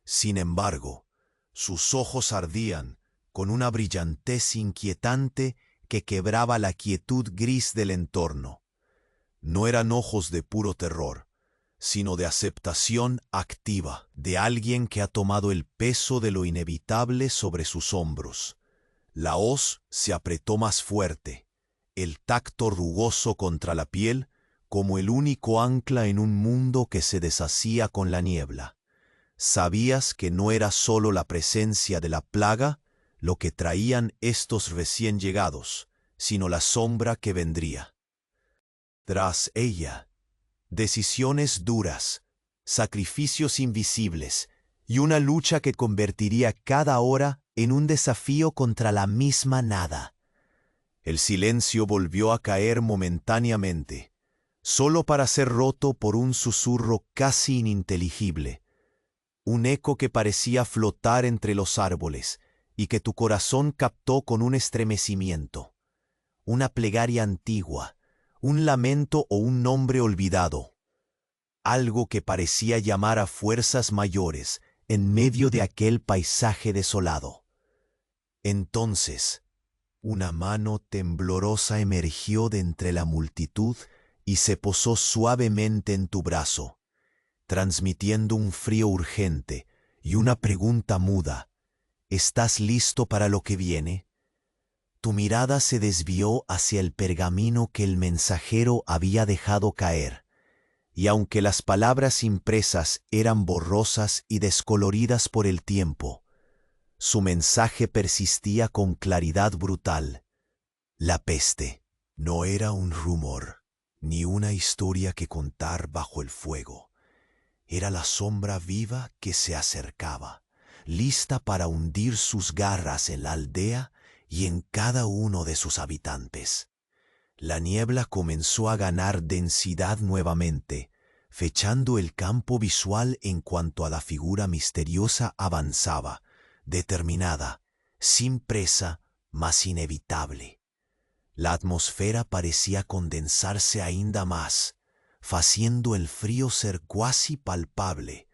Speaker 1: Sin embargo, sus ojos ardían con una brillantez inquietante que quebraba la quietud gris del entorno. No eran ojos de puro terror, sino de aceptación activa de alguien que ha tomado el peso de lo inevitable sobre sus hombros. La hoz se apretó más fuerte, el tacto rugoso contra la piel como el único ancla en un mundo que se deshacía con la niebla. Sabías que no era solo la presencia de la plaga lo que traían estos recién llegados, sino la sombra que vendría. Tras ella, decisiones duras, sacrificios invisibles y una lucha que convertiría cada hora en un desafío contra la misma nada. El silencio volvió a caer momentáneamente, solo para ser roto por un susurro casi ininteligible, un eco que parecía flotar entre los árboles y que tu corazón captó con un estremecimiento. Una plegaria antigua, un lamento o un nombre olvidado. Algo que parecía llamar a fuerzas mayores en medio de aquel paisaje desolado. Entonces, una mano temblorosa emergió de entre la multitud y se posó suavemente en tu brazo, transmitiendo un frío urgente y una pregunta muda. ¿Estás listo para lo que viene? Tu mirada se desvió hacia el pergamino que el mensajero había dejado caer, y aunque las palabras impresas eran borrosas y descoloridas por el tiempo, su mensaje persistía con claridad brutal. La peste no era un rumor, ni una historia que contar bajo el fuego. Era la sombra viva que se acercaba, lista para hundir sus garras en la aldea y en cada uno de sus habitantes. La niebla comenzó a ganar densidad nuevamente, fechando el campo visual en cuanto a la figura misteriosa avanzaba, determinada, sin presa, mas inevitable. La atmósfera parecía condensarse ainda más, faciendo el frío ser cuasi palpable,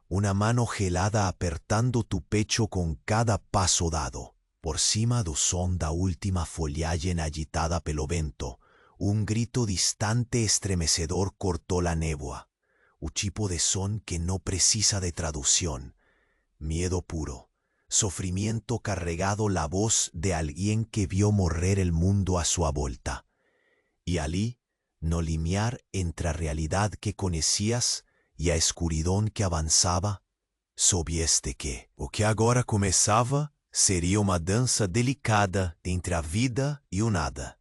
Speaker 1: una mano gelada apertando tu pecho con cada paso dado. Por cima do som da última folhagem agitada pelo vento, un grito distante estremecedor cortó la néboa, un tipo de son que no precisa de traducción, miedo puro, sufrimiento carregado, la voz de alguien que vio morrer el mundo a su vuelta. Y allí, no limiar entre a realidad que conhecias e a escuridão que avançava, soubeste que o que agora começava seria uma dança delicada entre a vida e o nada,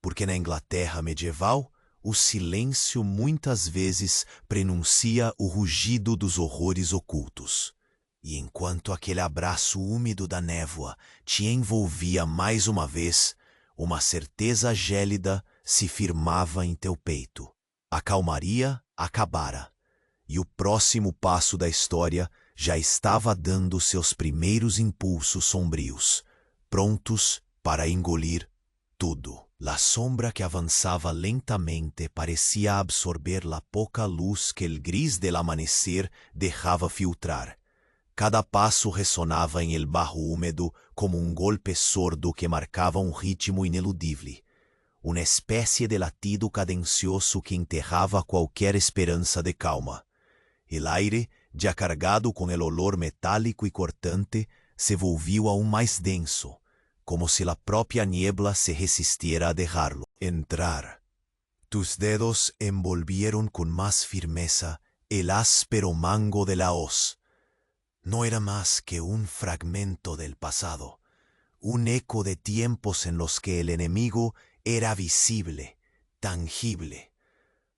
Speaker 1: porque na Inglaterra medieval o silêncio muitas vezes prenuncia o rugido dos horrores ocultos. E enquanto aquele abraço úmido da névoa te envolvia mais uma vez, uma certeza gélida se firmava em teu peito. A calmaria acabara, e o próximo passo da história já estava dando seus primeiros impulsos sombrios, prontos para engolir tudo. La sombra que avançava lentamente parecia absorver la pouca luz que el gris del amanecer dejava filtrar. Cada passo ressonava em el barro húmedo como um golpe sordo que marcava um ritmo ineludível, uma espécie de latido cadencioso que enterrava qualquer esperança de calma. El aire, já cargado com el olor metálico e cortante, se volviu aún mais denso, como se la propia niebla se resistiera a dejarlo entrar. Tus dedos envolvieron con más firmeza El áspero mango de la hoz no era más que un fragmento del pasado, un eco de tiempos en los que el enemigo era visible, tangible.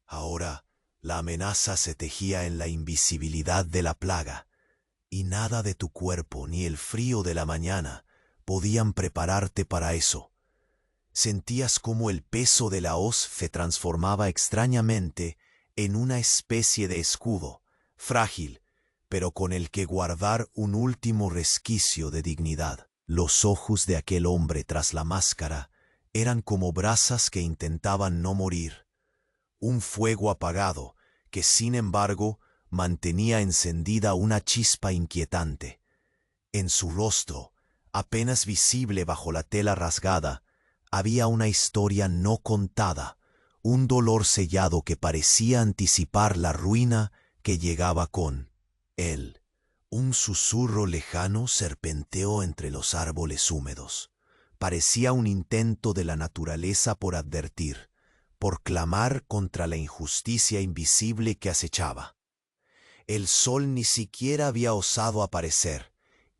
Speaker 1: Ahora la amenaza se tejía en la invisibilidad de la plaga, y nada de tu cuerpo ni el frío de la mañana podían prepararte para eso. Sentías cómo el peso de la hoz se transformaba extrañamente en una especie de escudo, frágil, pero con el que guardar un último resquicio de dignidad. Los ojos de aquel hombre tras la máscara eran como brasas que intentaban no morir, un fuego apagado que sin embargo mantenía encendida una chispa inquietante. En su rostro, apenas visible bajo la tela rasgada, había una historia no contada, un dolor sellado que parecía anticipar la ruina que llegaba con él. Un susurro lejano serpenteó entre los árboles húmedos. Parecía un intento de la naturaleza por advertir, por clamar contra la injusticia invisible que acechaba. El sol ni siquiera había osado aparecer,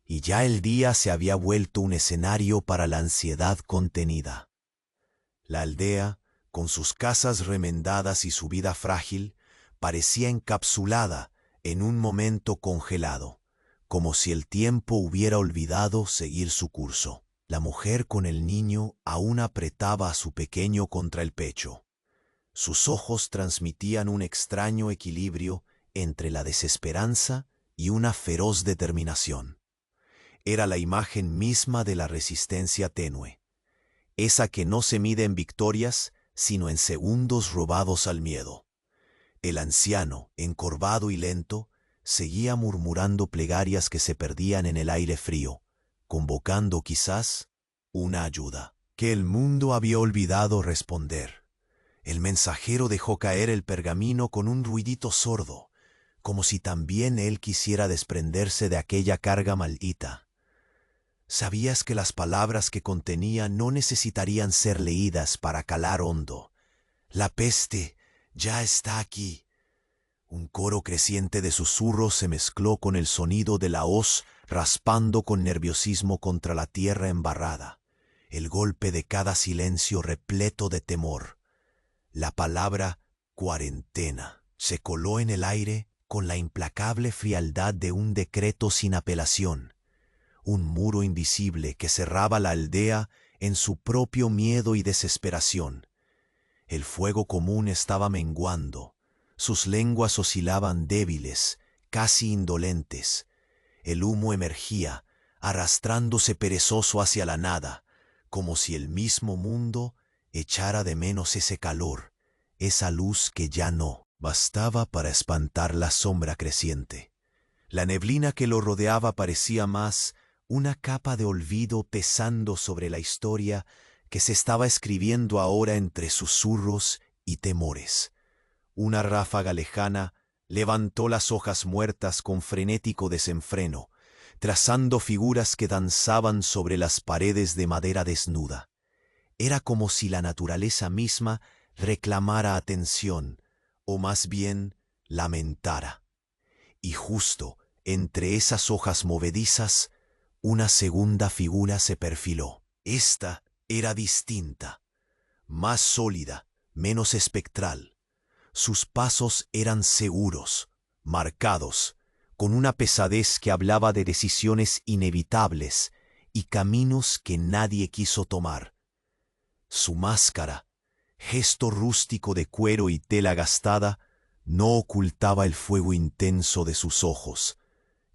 Speaker 1: y ya el día se había vuelto un escenario para la ansiedad contenida. La aldea, con sus casas remendadas y su vida frágil, parecía encapsulada en un momento congelado, como si el tiempo hubiera olvidado seguir su curso. La mujer con el niño aún apretaba a su pequeño contra el pecho. Sus ojos transmitían un extraño equilibrio entre la desesperanza y una feroz determinación. Era la imagen misma de la resistencia tenue, esa que no se mide en victorias, sino en segundos robados al miedo. El anciano, encorvado y lento, seguía murmurando plegarias que se perdían en el aire frío, convocando quizás una ayuda que el mundo había olvidado responder. El mensajero dejó caer el pergamino con un ruidito sordo, como si también él quisiera desprenderse de aquella carga maldita. Sabías que las palabras que contenía no necesitarían ser leídas para calar hondo. La peste ya está aquí. Un coro creciente de susurros se mezcló con el sonido de la hoz raspando con nerviosismo contra la tierra embarrada, el golpe de cada silencio repleto de temor. La palabra cuarentena se coló en el aire con la implacable frialdad de un decreto sin apelación, un muro invisible que cerraba la aldea en su propio miedo y desesperación. El fuego común estaba menguando, sus lenguas oscilaban débiles, casi indolentes. El humo emergía, arrastrándose perezoso hacia la nada, como si el mismo mundo echara de menos ese calor, esa luz que ya no bastaba para espantar la sombra creciente. La neblina que lo rodeaba parecía más una capa de olvido pesando sobre la historia que se estaba escribiendo ahora entre susurros y temores. Una ráfaga lejana levantó las hojas muertas con frenético desenfreno, trazando figuras que danzaban sobre las paredes de madera desnuda. Era como si la naturaleza misma reclamara atención, o más bien lamentara. Y justo entre esas hojas movedizas, una segunda figura se perfiló. Esta era distinta, más sólida, menos espectral. Sus pasos eran seguros, marcados, con una pesadez que hablaba de decisiones inevitables y caminos que nadie quiso tomar. Su máscara, gesto rústico de cuero y tela gastada, no ocultaba el fuego intenso de sus ojos,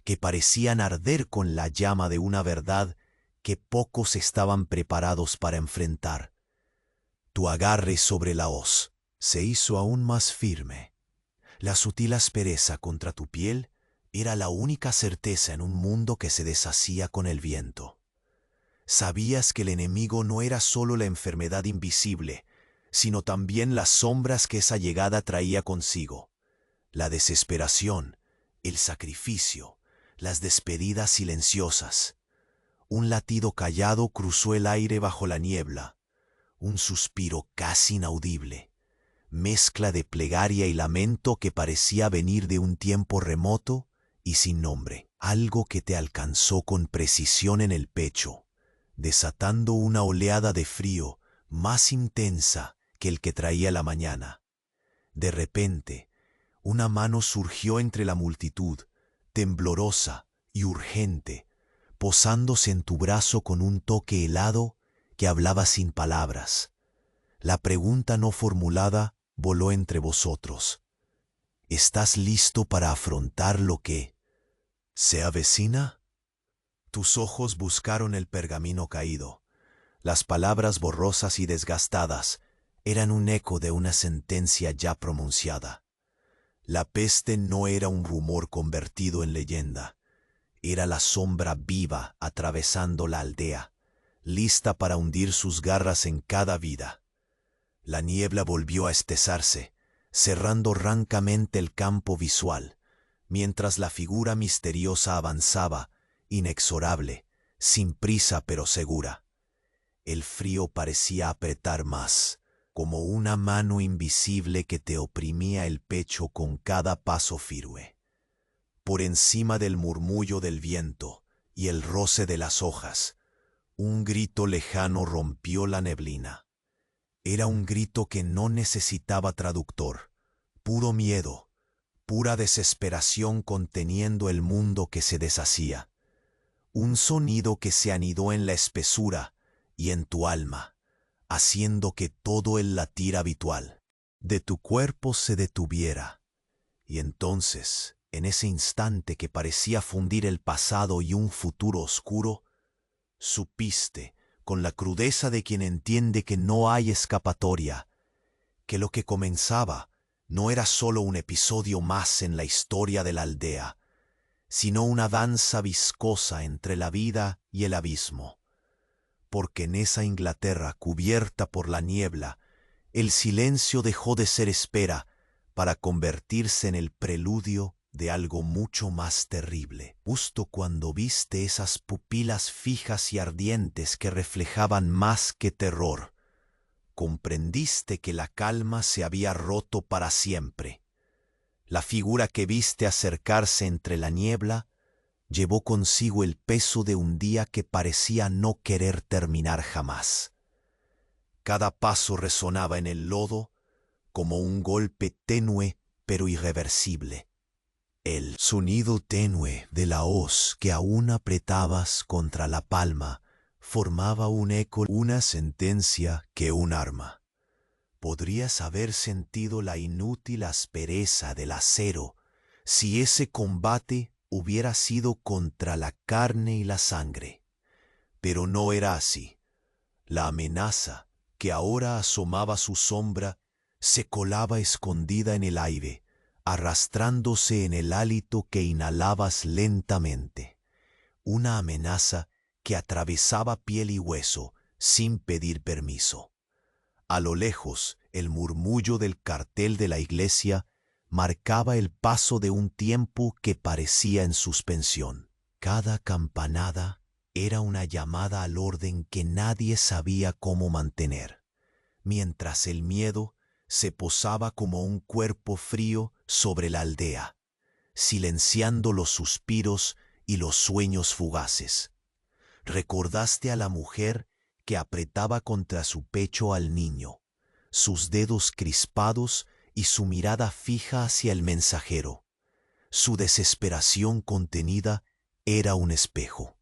Speaker 1: que parecían arder con la llama de una verdad que pocos estaban preparados para enfrentar. Tu agarre sobre la hoz se hizo aún más firme. La sutil aspereza contra tu piel era la única certeza en un mundo que se deshacía con el viento. Sabías que el enemigo no era solo la enfermedad invisible, sino también las sombras que esa llegada traía consigo. La desesperación, el sacrificio, las despedidas silenciosas. Un latido callado cruzó el aire bajo la niebla, un suspiro casi inaudible. mezcla de plegaria y lamento que parecía venir de un tiempo remoto y sin nombre, algo que te alcanzó con precisión en el pecho, desatando una oleada de frío más intensa que el que traía la mañana. De repente, una mano surgió entre la multitud, temblorosa y urgente, posándose en tu brazo con un toque helado que hablaba sin palabras. La pregunta no formulada voló entre vosotros. ¿Estás listo para afrontar lo que se avecina? Tus ojos buscaron el pergamino caído. Las palabras borrosas y desgastadas eran un eco de una sentencia ya pronunciada. La peste no era un rumor convertido en leyenda. Era la sombra viva atravesando la aldea, lista para hundir sus garras en cada vida. La niebla volvió a espesarse, cerrando rancamente el campo visual, mientras la figura misteriosa avanzaba, inexorable, sin prisa pero segura. El frío parecía apretar más, como una mano invisible que te oprimía el pecho con cada paso firme. Por encima del murmullo del viento y el roce de las hojas, un grito lejano rompió la neblina. Era un grito que no necesitaba traductor, puro miedo, pura desesperación conteniendo el mundo que se deshacía. Un sonido que se anidó en la espesura y en tu alma, haciendo que todo el latir habitual de tu cuerpo se detuviera. Y entonces, en ese instante que parecía fundir el pasado y un futuro oscuro, supiste, con la crudeza de quien entiende que no hay escapatoria, que lo que comenzaba no era solo un episodio más en la historia de la aldea, sino una danza viscosa entre la vida y el abismo. Porque en esa Inglaterra cubierta por la niebla, el silencio dejó de ser espera para convertirse en el preludio de algo mucho más terrible. Justo cuando viste esas pupilas fijas y ardientes que reflejaban más que terror, comprendiste que la calma se había roto para siempre. La figura que viste acercarse entre la niebla llevó consigo el peso de un día que parecía no querer terminar jamás. Cada paso resonaba en el lodo como un golpe tenue pero irreversible. El sonido tenue de la hoz que aún apretabas contra la palma formaba un eco, una sentencia que un arma. Podrías haber sentido la inútil aspereza del acero si ese combate hubiera sido contra la carne y la sangre. Pero no era así. La amenaza, que ahora asomaba su sombra, se colaba escondida en el aire, arrastrándose en el hálito que inhalabas lentamente. Una amenaza que atravesaba piel y hueso sin pedir permiso. A lo lejos, el murmullo del cartel de la iglesia marcaba el paso de un tiempo que parecía en suspensión. Cada campanada era una llamada al orden que nadie sabía cómo mantener, mientras el miedo se posaba como un cuerpo frío sobre la aldea, silenciando los suspiros y los sueños fugaces. Recordaste a la mujer que apretaba contra su pecho al niño, sus dedos crispados y su mirada fija hacia el mensajero. Su desesperación contenida era un espejo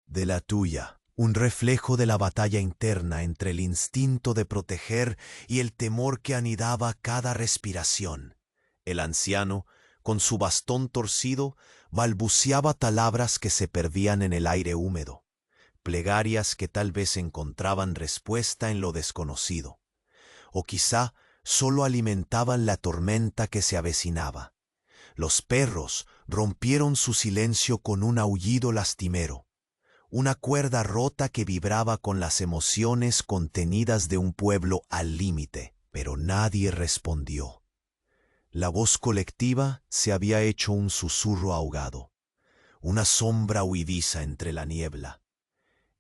Speaker 1: de la tuya, un reflejo de la batalla interna entre el instinto de proteger y el temor que anidaba cada respiración. El anciano, con su bastón torcido, balbuceaba palabras que se perdían en el aire húmedo, plegarias que tal vez encontraban respuesta en lo desconocido, o quizá solo alimentaban la tormenta que se avecinaba. Los perros rompieron su silencio con un aullido lastimero, una cuerda rota que vibraba con las emociones contenidas de un pueblo al límite, pero nadie respondió. La voz colectiva se había hecho un susurro ahogado, una sombra huidiza entre la niebla.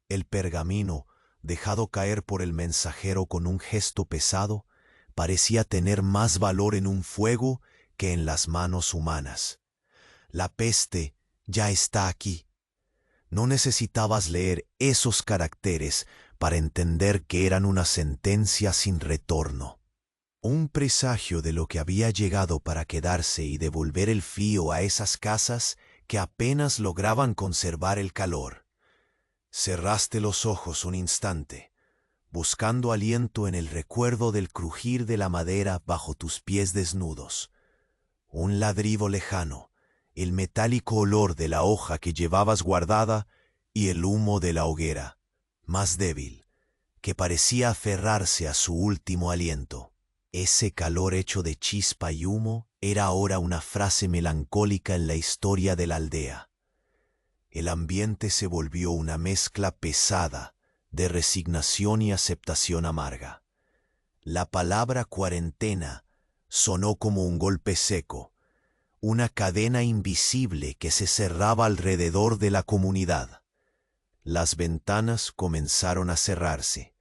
Speaker 1: El pergamino, dejado caer por el mensajero con un gesto pesado, parecía tener más valor en un fuego que en las manos humanas. La peste ya está aquí. No necesitabas leer esos caracteres para entender que eran una sentencia sin retorno. Un presagio de lo que había llegado para quedarse y devolver el frío a esas casas que apenas lograban conservar el calor. Cerraste los ojos un instante, buscando aliento en el recuerdo del crujir de la madera bajo tus pies desnudos. Un ladrido lejano, el metálico olor de la hoja que llevabas guardada y el humo de la hoguera, más débil, que parecía aferrarse a su último aliento. Ese calor hecho de chispa y humo era ahora una frase melancólica en la historia de la aldea. El ambiente se volvió una mezcla pesada de resignación y aceptación amarga. La palabra cuarentena sonó como un golpe seco, una cadena invisible que se cerraba alrededor de la comunidad. Las ventanas comenzaron a cerrarse.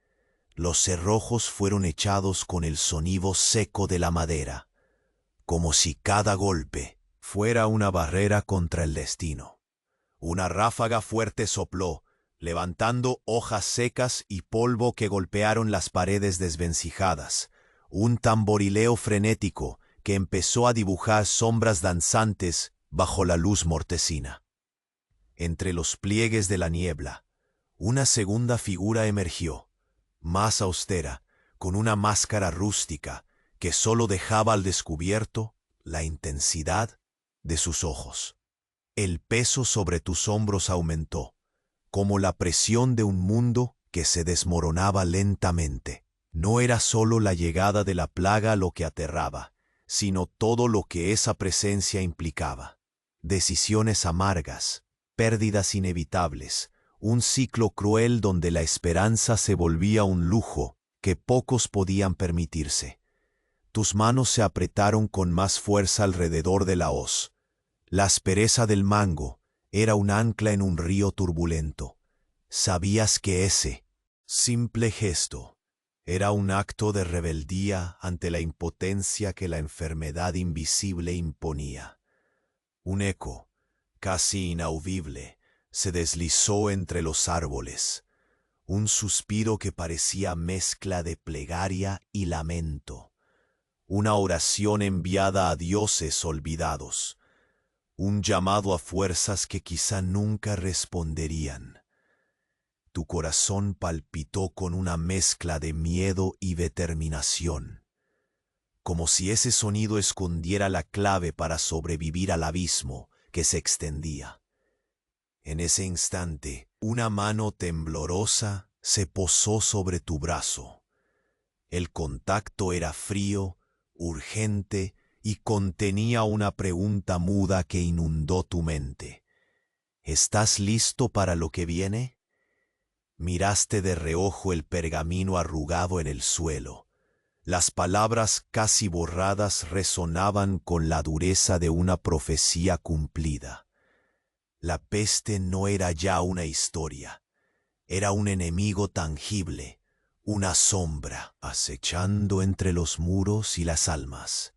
Speaker 1: Los cerrojos fueron echados con el sonido seco de la madera, como si cada golpe fuera una barrera contra el destino. Una ráfaga fuerte sopló, levantando hojas secas y polvo que golpearon las paredes desvencijadas, un tamborileo frenético que empezó a dibujar sombras danzantes bajo la luz mortecina. Entre los pliegues de la niebla, una segunda figura emergió, más austera, con una máscara rústica que solo dejaba al descubierto la intensidad de sus ojos. El peso sobre tus hombros aumentó, como la presión de un mundo que se desmoronaba lentamente. No era solo la llegada de la plaga lo que aterraba, sino todo lo que esa presencia implicaba. Decisiones amargas, pérdidas inevitables, un ciclo cruel donde la esperanza se volvía un lujo que pocos podían permitirse. Tus manos se apretaron con más fuerza alrededor de la hoz. La aspereza del mango era un ancla en un río turbulento. Sabías que ese simple gesto era un acto de rebeldía ante la impotencia que la enfermedad invisible imponía. Un eco, casi inaudible, se deslizó entre los árboles, un suspiro que parecía mezcla de plegaria y lamento, una oración enviada a dioses olvidados, un llamado a fuerzas que quizá nunca responderían. Tu corazón palpitó con una mezcla de miedo y determinación, como si ese sonido escondiera la clave para sobrevivir al abismo que se extendía. En ese instante, una mano temblorosa se posó sobre tu brazo. El contacto era frío, urgente y contenía una pregunta muda que inundó tu mente. ¿Estás listo para lo que viene? Miraste de reojo el pergamino arrugado en el suelo. Las palabras casi borradas resonaban con la dureza de una profecía cumplida. La peste no era ya una historia, era un enemigo tangible, una sombra acechando entre los muros y las almas.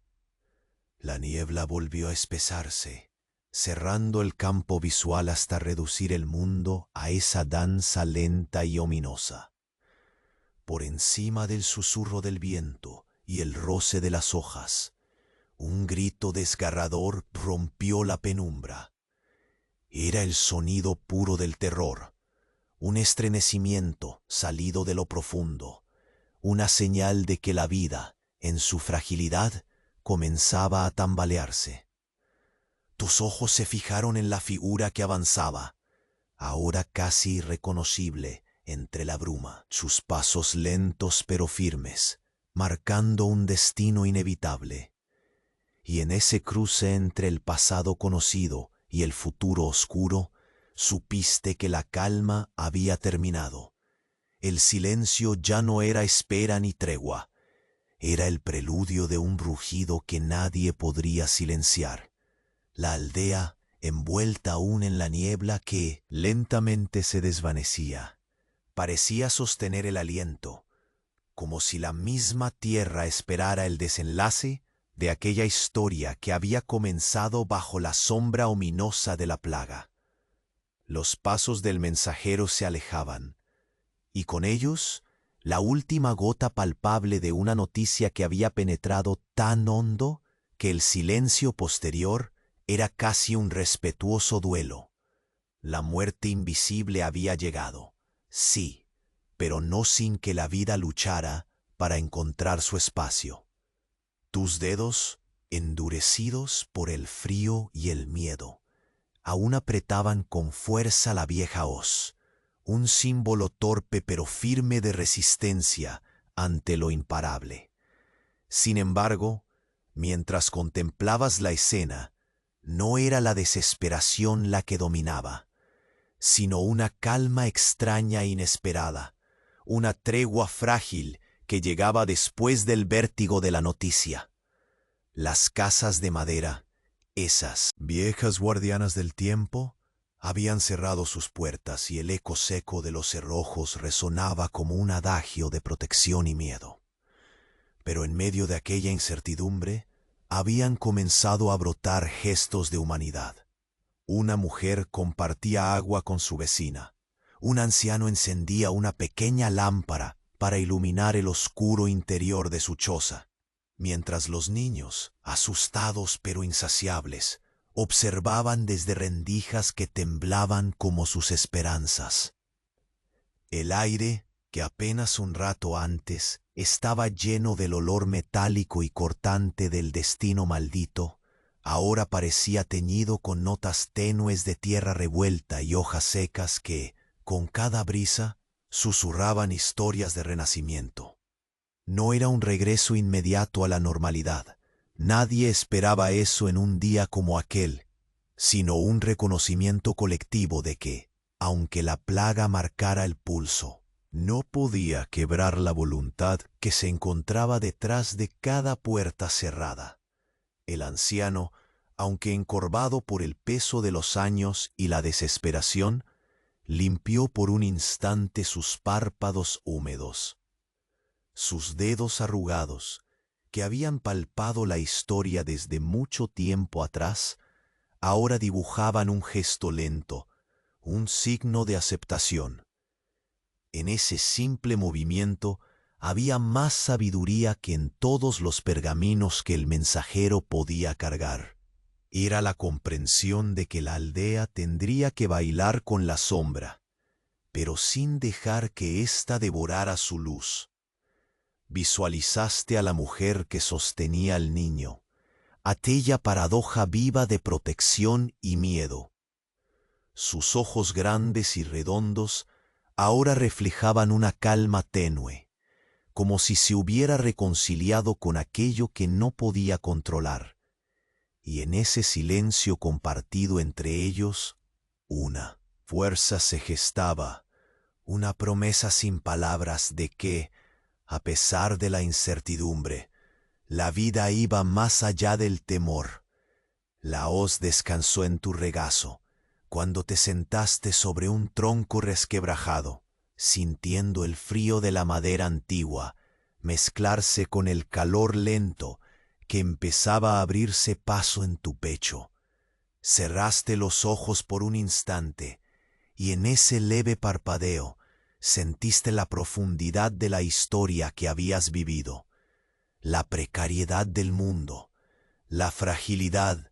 Speaker 1: La niebla volvió a espesarse, cerrando el campo visual hasta reducir el mundo a esa danza lenta y ominosa. Por encima del susurro del viento y el roce de las hojas, un grito desgarrador rompió la penumbra. Era el sonido puro del terror, un estremecimiento salido de lo profundo, una señal de que la vida, en su fragilidad, comenzaba a tambalearse. Tus ojos se fijaron en la figura que avanzaba, ahora casi irreconocible entre la bruma, sus pasos lentos pero firmes, marcando un destino inevitable. Y en ese cruce entre el pasado conocido y el futuro oscuro, supiste que la calma había terminado. El silencio ya no era espera ni tregua, era el preludio de un rugido que nadie podría silenciar. La aldea, envuelta aún en la niebla que lentamente se desvanecía, parecía sostener el aliento, como si la misma tierra esperara el desenlace de aquella historia que había comenzado bajo la sombra ominosa de la plaga. Los pasos del mensajero se alejaban, y con ellos la última gota palpable de una noticia que había penetrado tan hondo que el silencio posterior era casi un respetuoso duelo. La muerte invisible había llegado, sí, pero no sin que la vida luchara para encontrar su espacio. Tus dedos, endurecidos por el frío y el miedo, aún apretaban con fuerza la vieja hoz, un símbolo torpe pero firme de resistencia ante lo imparable. Sin embargo, mientras contemplabas la escena, no era la desesperación la que dominaba, sino una calma extraña e inesperada, una tregua frágil que llegaba después del vértigo de la noticia. Las casas de madera, esas viejas guardianas del tiempo, habían cerrado sus puertas y el eco seco de los cerrojos resonaba como un adagio de protección y miedo. Pero en medio de aquella incertidumbre, habían comenzado a brotar gestos de humanidad. Una mujer compartía agua con su vecina. Un anciano encendía una pequeña lámpara para iluminar el oscuro interior de su choza, mientras los niños, asustados pero insaciables, observaban desde rendijas que temblaban como sus esperanzas. El aire, que apenas un rato antes estaba lleno del olor metálico y cortante del destino maldito, ahora parecía teñido con notas tenues de tierra revuelta y hojas secas que, con cada brisa, susurraban historias de renacimiento. No era un regreso inmediato a la normalidad. Nadie esperaba eso en un día como aquel, sino un reconocimiento colectivo de que, aunque la plaga marcara el pulso, no podía quebrar la voluntad que se encontraba detrás de cada puerta cerrada. El anciano, aunque encorvado por el peso de los años y la desesperación, limpió por un instante sus párpados húmedos. Sus dedos arrugados, que habían palpado la historia desde mucho tiempo atrás, ahora dibujaban un gesto lento, un signo de aceptación. En ese simple movimiento había más sabiduría que en todos los pergaminos que el mensajero podía cargar. Era la comprensión de que la aldea tendría que bailar con la sombra, pero sin dejar que ésta devorara su luz. Visualizaste a la mujer que sostenía al niño, aquella paradoja viva de protección y miedo. Sus ojos grandes y redondos ahora reflejaban una calma tenue, como si se hubiera reconciliado con aquello que no podía controlar. Y en ese silencio compartido entre ellos, una fuerza se gestaba, una promesa sin palabras de que, a pesar de la incertidumbre, la vida iba más allá del temor. La hoz descansó en tu regazo, cuando te sentaste sobre un tronco resquebrajado, sintiendo el frío de la madera antigua mezclarse con el calor lento que empezaba a abrirse paso en tu pecho. Cerraste los ojos por un instante, y en ese leve parpadeo sentiste la profundidad de la historia que habías vivido, la precariedad del mundo, la fragilidad,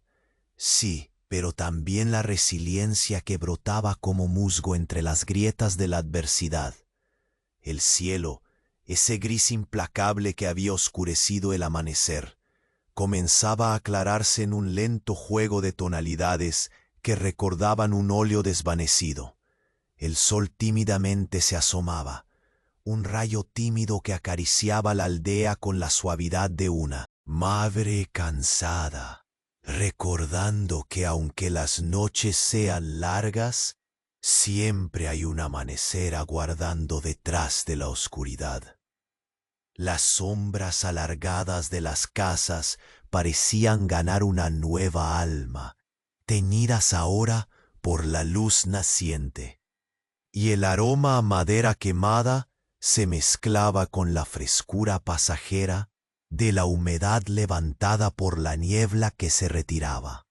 Speaker 1: sí, pero también la resiliencia que brotaba como musgo entre las grietas de la adversidad. El cielo, ese gris implacable que había oscurecido el amanecer, comenzaba a aclararse en un lento juego de tonalidades que recordaban un óleo desvanecido. El sol tímidamente se asomaba, un rayo tímido que acariciaba la aldea con la suavidad de una madre cansada, recordando que aunque las noches sean largas, siempre hay un amanecer aguardando detrás de la oscuridad. Las sombras alargadas de las casas parecían ganar una nueva alma, teñidas ahora por la luz naciente, y el aroma a madera quemada se mezclaba con la frescura pasajera de la humedad levantada por la niebla que se retiraba.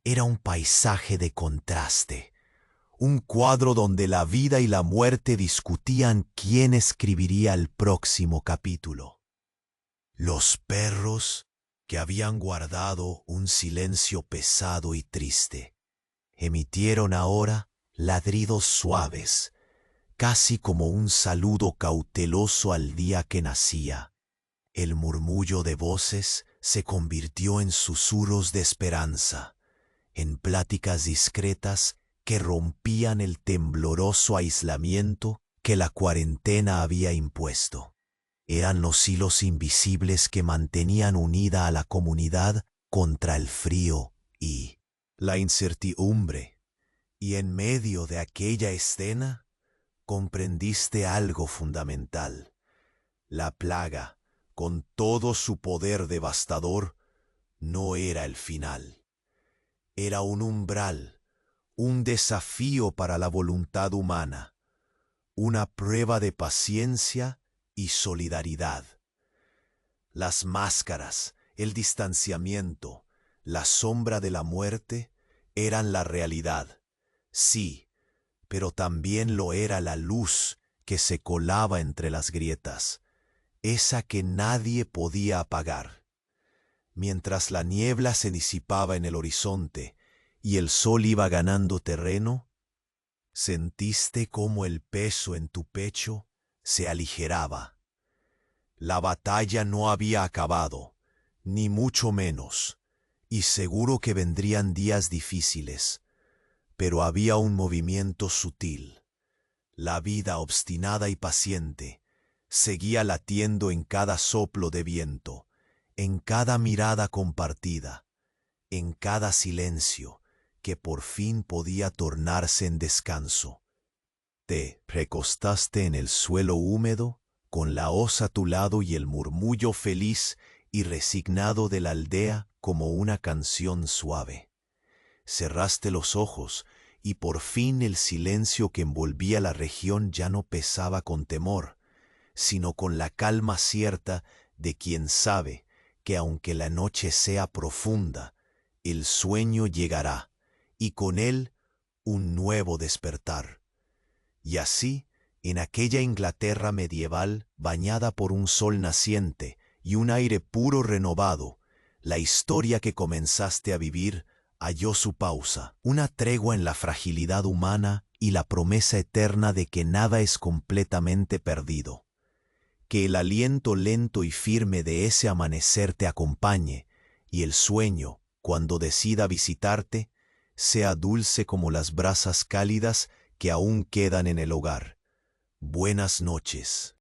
Speaker 1: Era un paisaje de contraste, un cuadro donde la vida y la muerte discutían quién escribiría el próximo capítulo. Los perros, que habían guardado un silencio pesado y triste, emitieron ahora ladridos suaves, casi como un saludo cauteloso al día que nacía. El murmullo de voces se convirtió en susurros de esperanza, en pláticas discretas que rompían el tembloroso aislamiento que la cuarentena había impuesto. Eran los hilos invisibles que mantenían unida a la comunidad contra el frío y la incertidumbre. Y en medio de aquella escena, comprendiste algo fundamental. La plaga, con todo su poder devastador, no era el final. Era un umbral, un desafío para la voluntad humana, una prueba de paciencia y solidaridad. Las máscaras, el distanciamiento, la sombra de la muerte eran la realidad, sí, pero también lo era la luz que se colaba entre las grietas, esa que nadie podía apagar. Mientras la niebla se disipaba en el horizonte y el sol iba ganando terreno, sentiste cómo el peso en tu pecho se aligeraba. La batalla no había acabado, ni mucho menos, y seguro que vendrían días difíciles, pero había un movimiento sutil. La vida obstinada y paciente seguía latiendo en cada soplo de viento, en cada mirada compartida, en cada silencio que por fin podía tornarse en descanso. Te recostaste en el suelo húmedo, con la hoz a tu lado y el murmullo feliz y resignado de la aldea como una canción suave. Cerraste los ojos y por fin el silencio que envolvía la región ya no pesaba con temor, sino con la calma cierta de quien sabe que aunque la noche sea profunda, el sueño llegará, y con él un nuevo despertar. Y así, en aquella Inglaterra medieval bañada por un sol naciente y un aire puro renovado, la historia que comenzaste a vivir halló su pausa, una tregua en la fragilidad humana y la promesa eterna de que nada es completamente perdido. Que el aliento lento y firme de ese amanecer te acompañe, y el sueño, cuando decida visitarte, sea dulce como las brasas cálidas que aún quedan en el hogar. Buenas noches.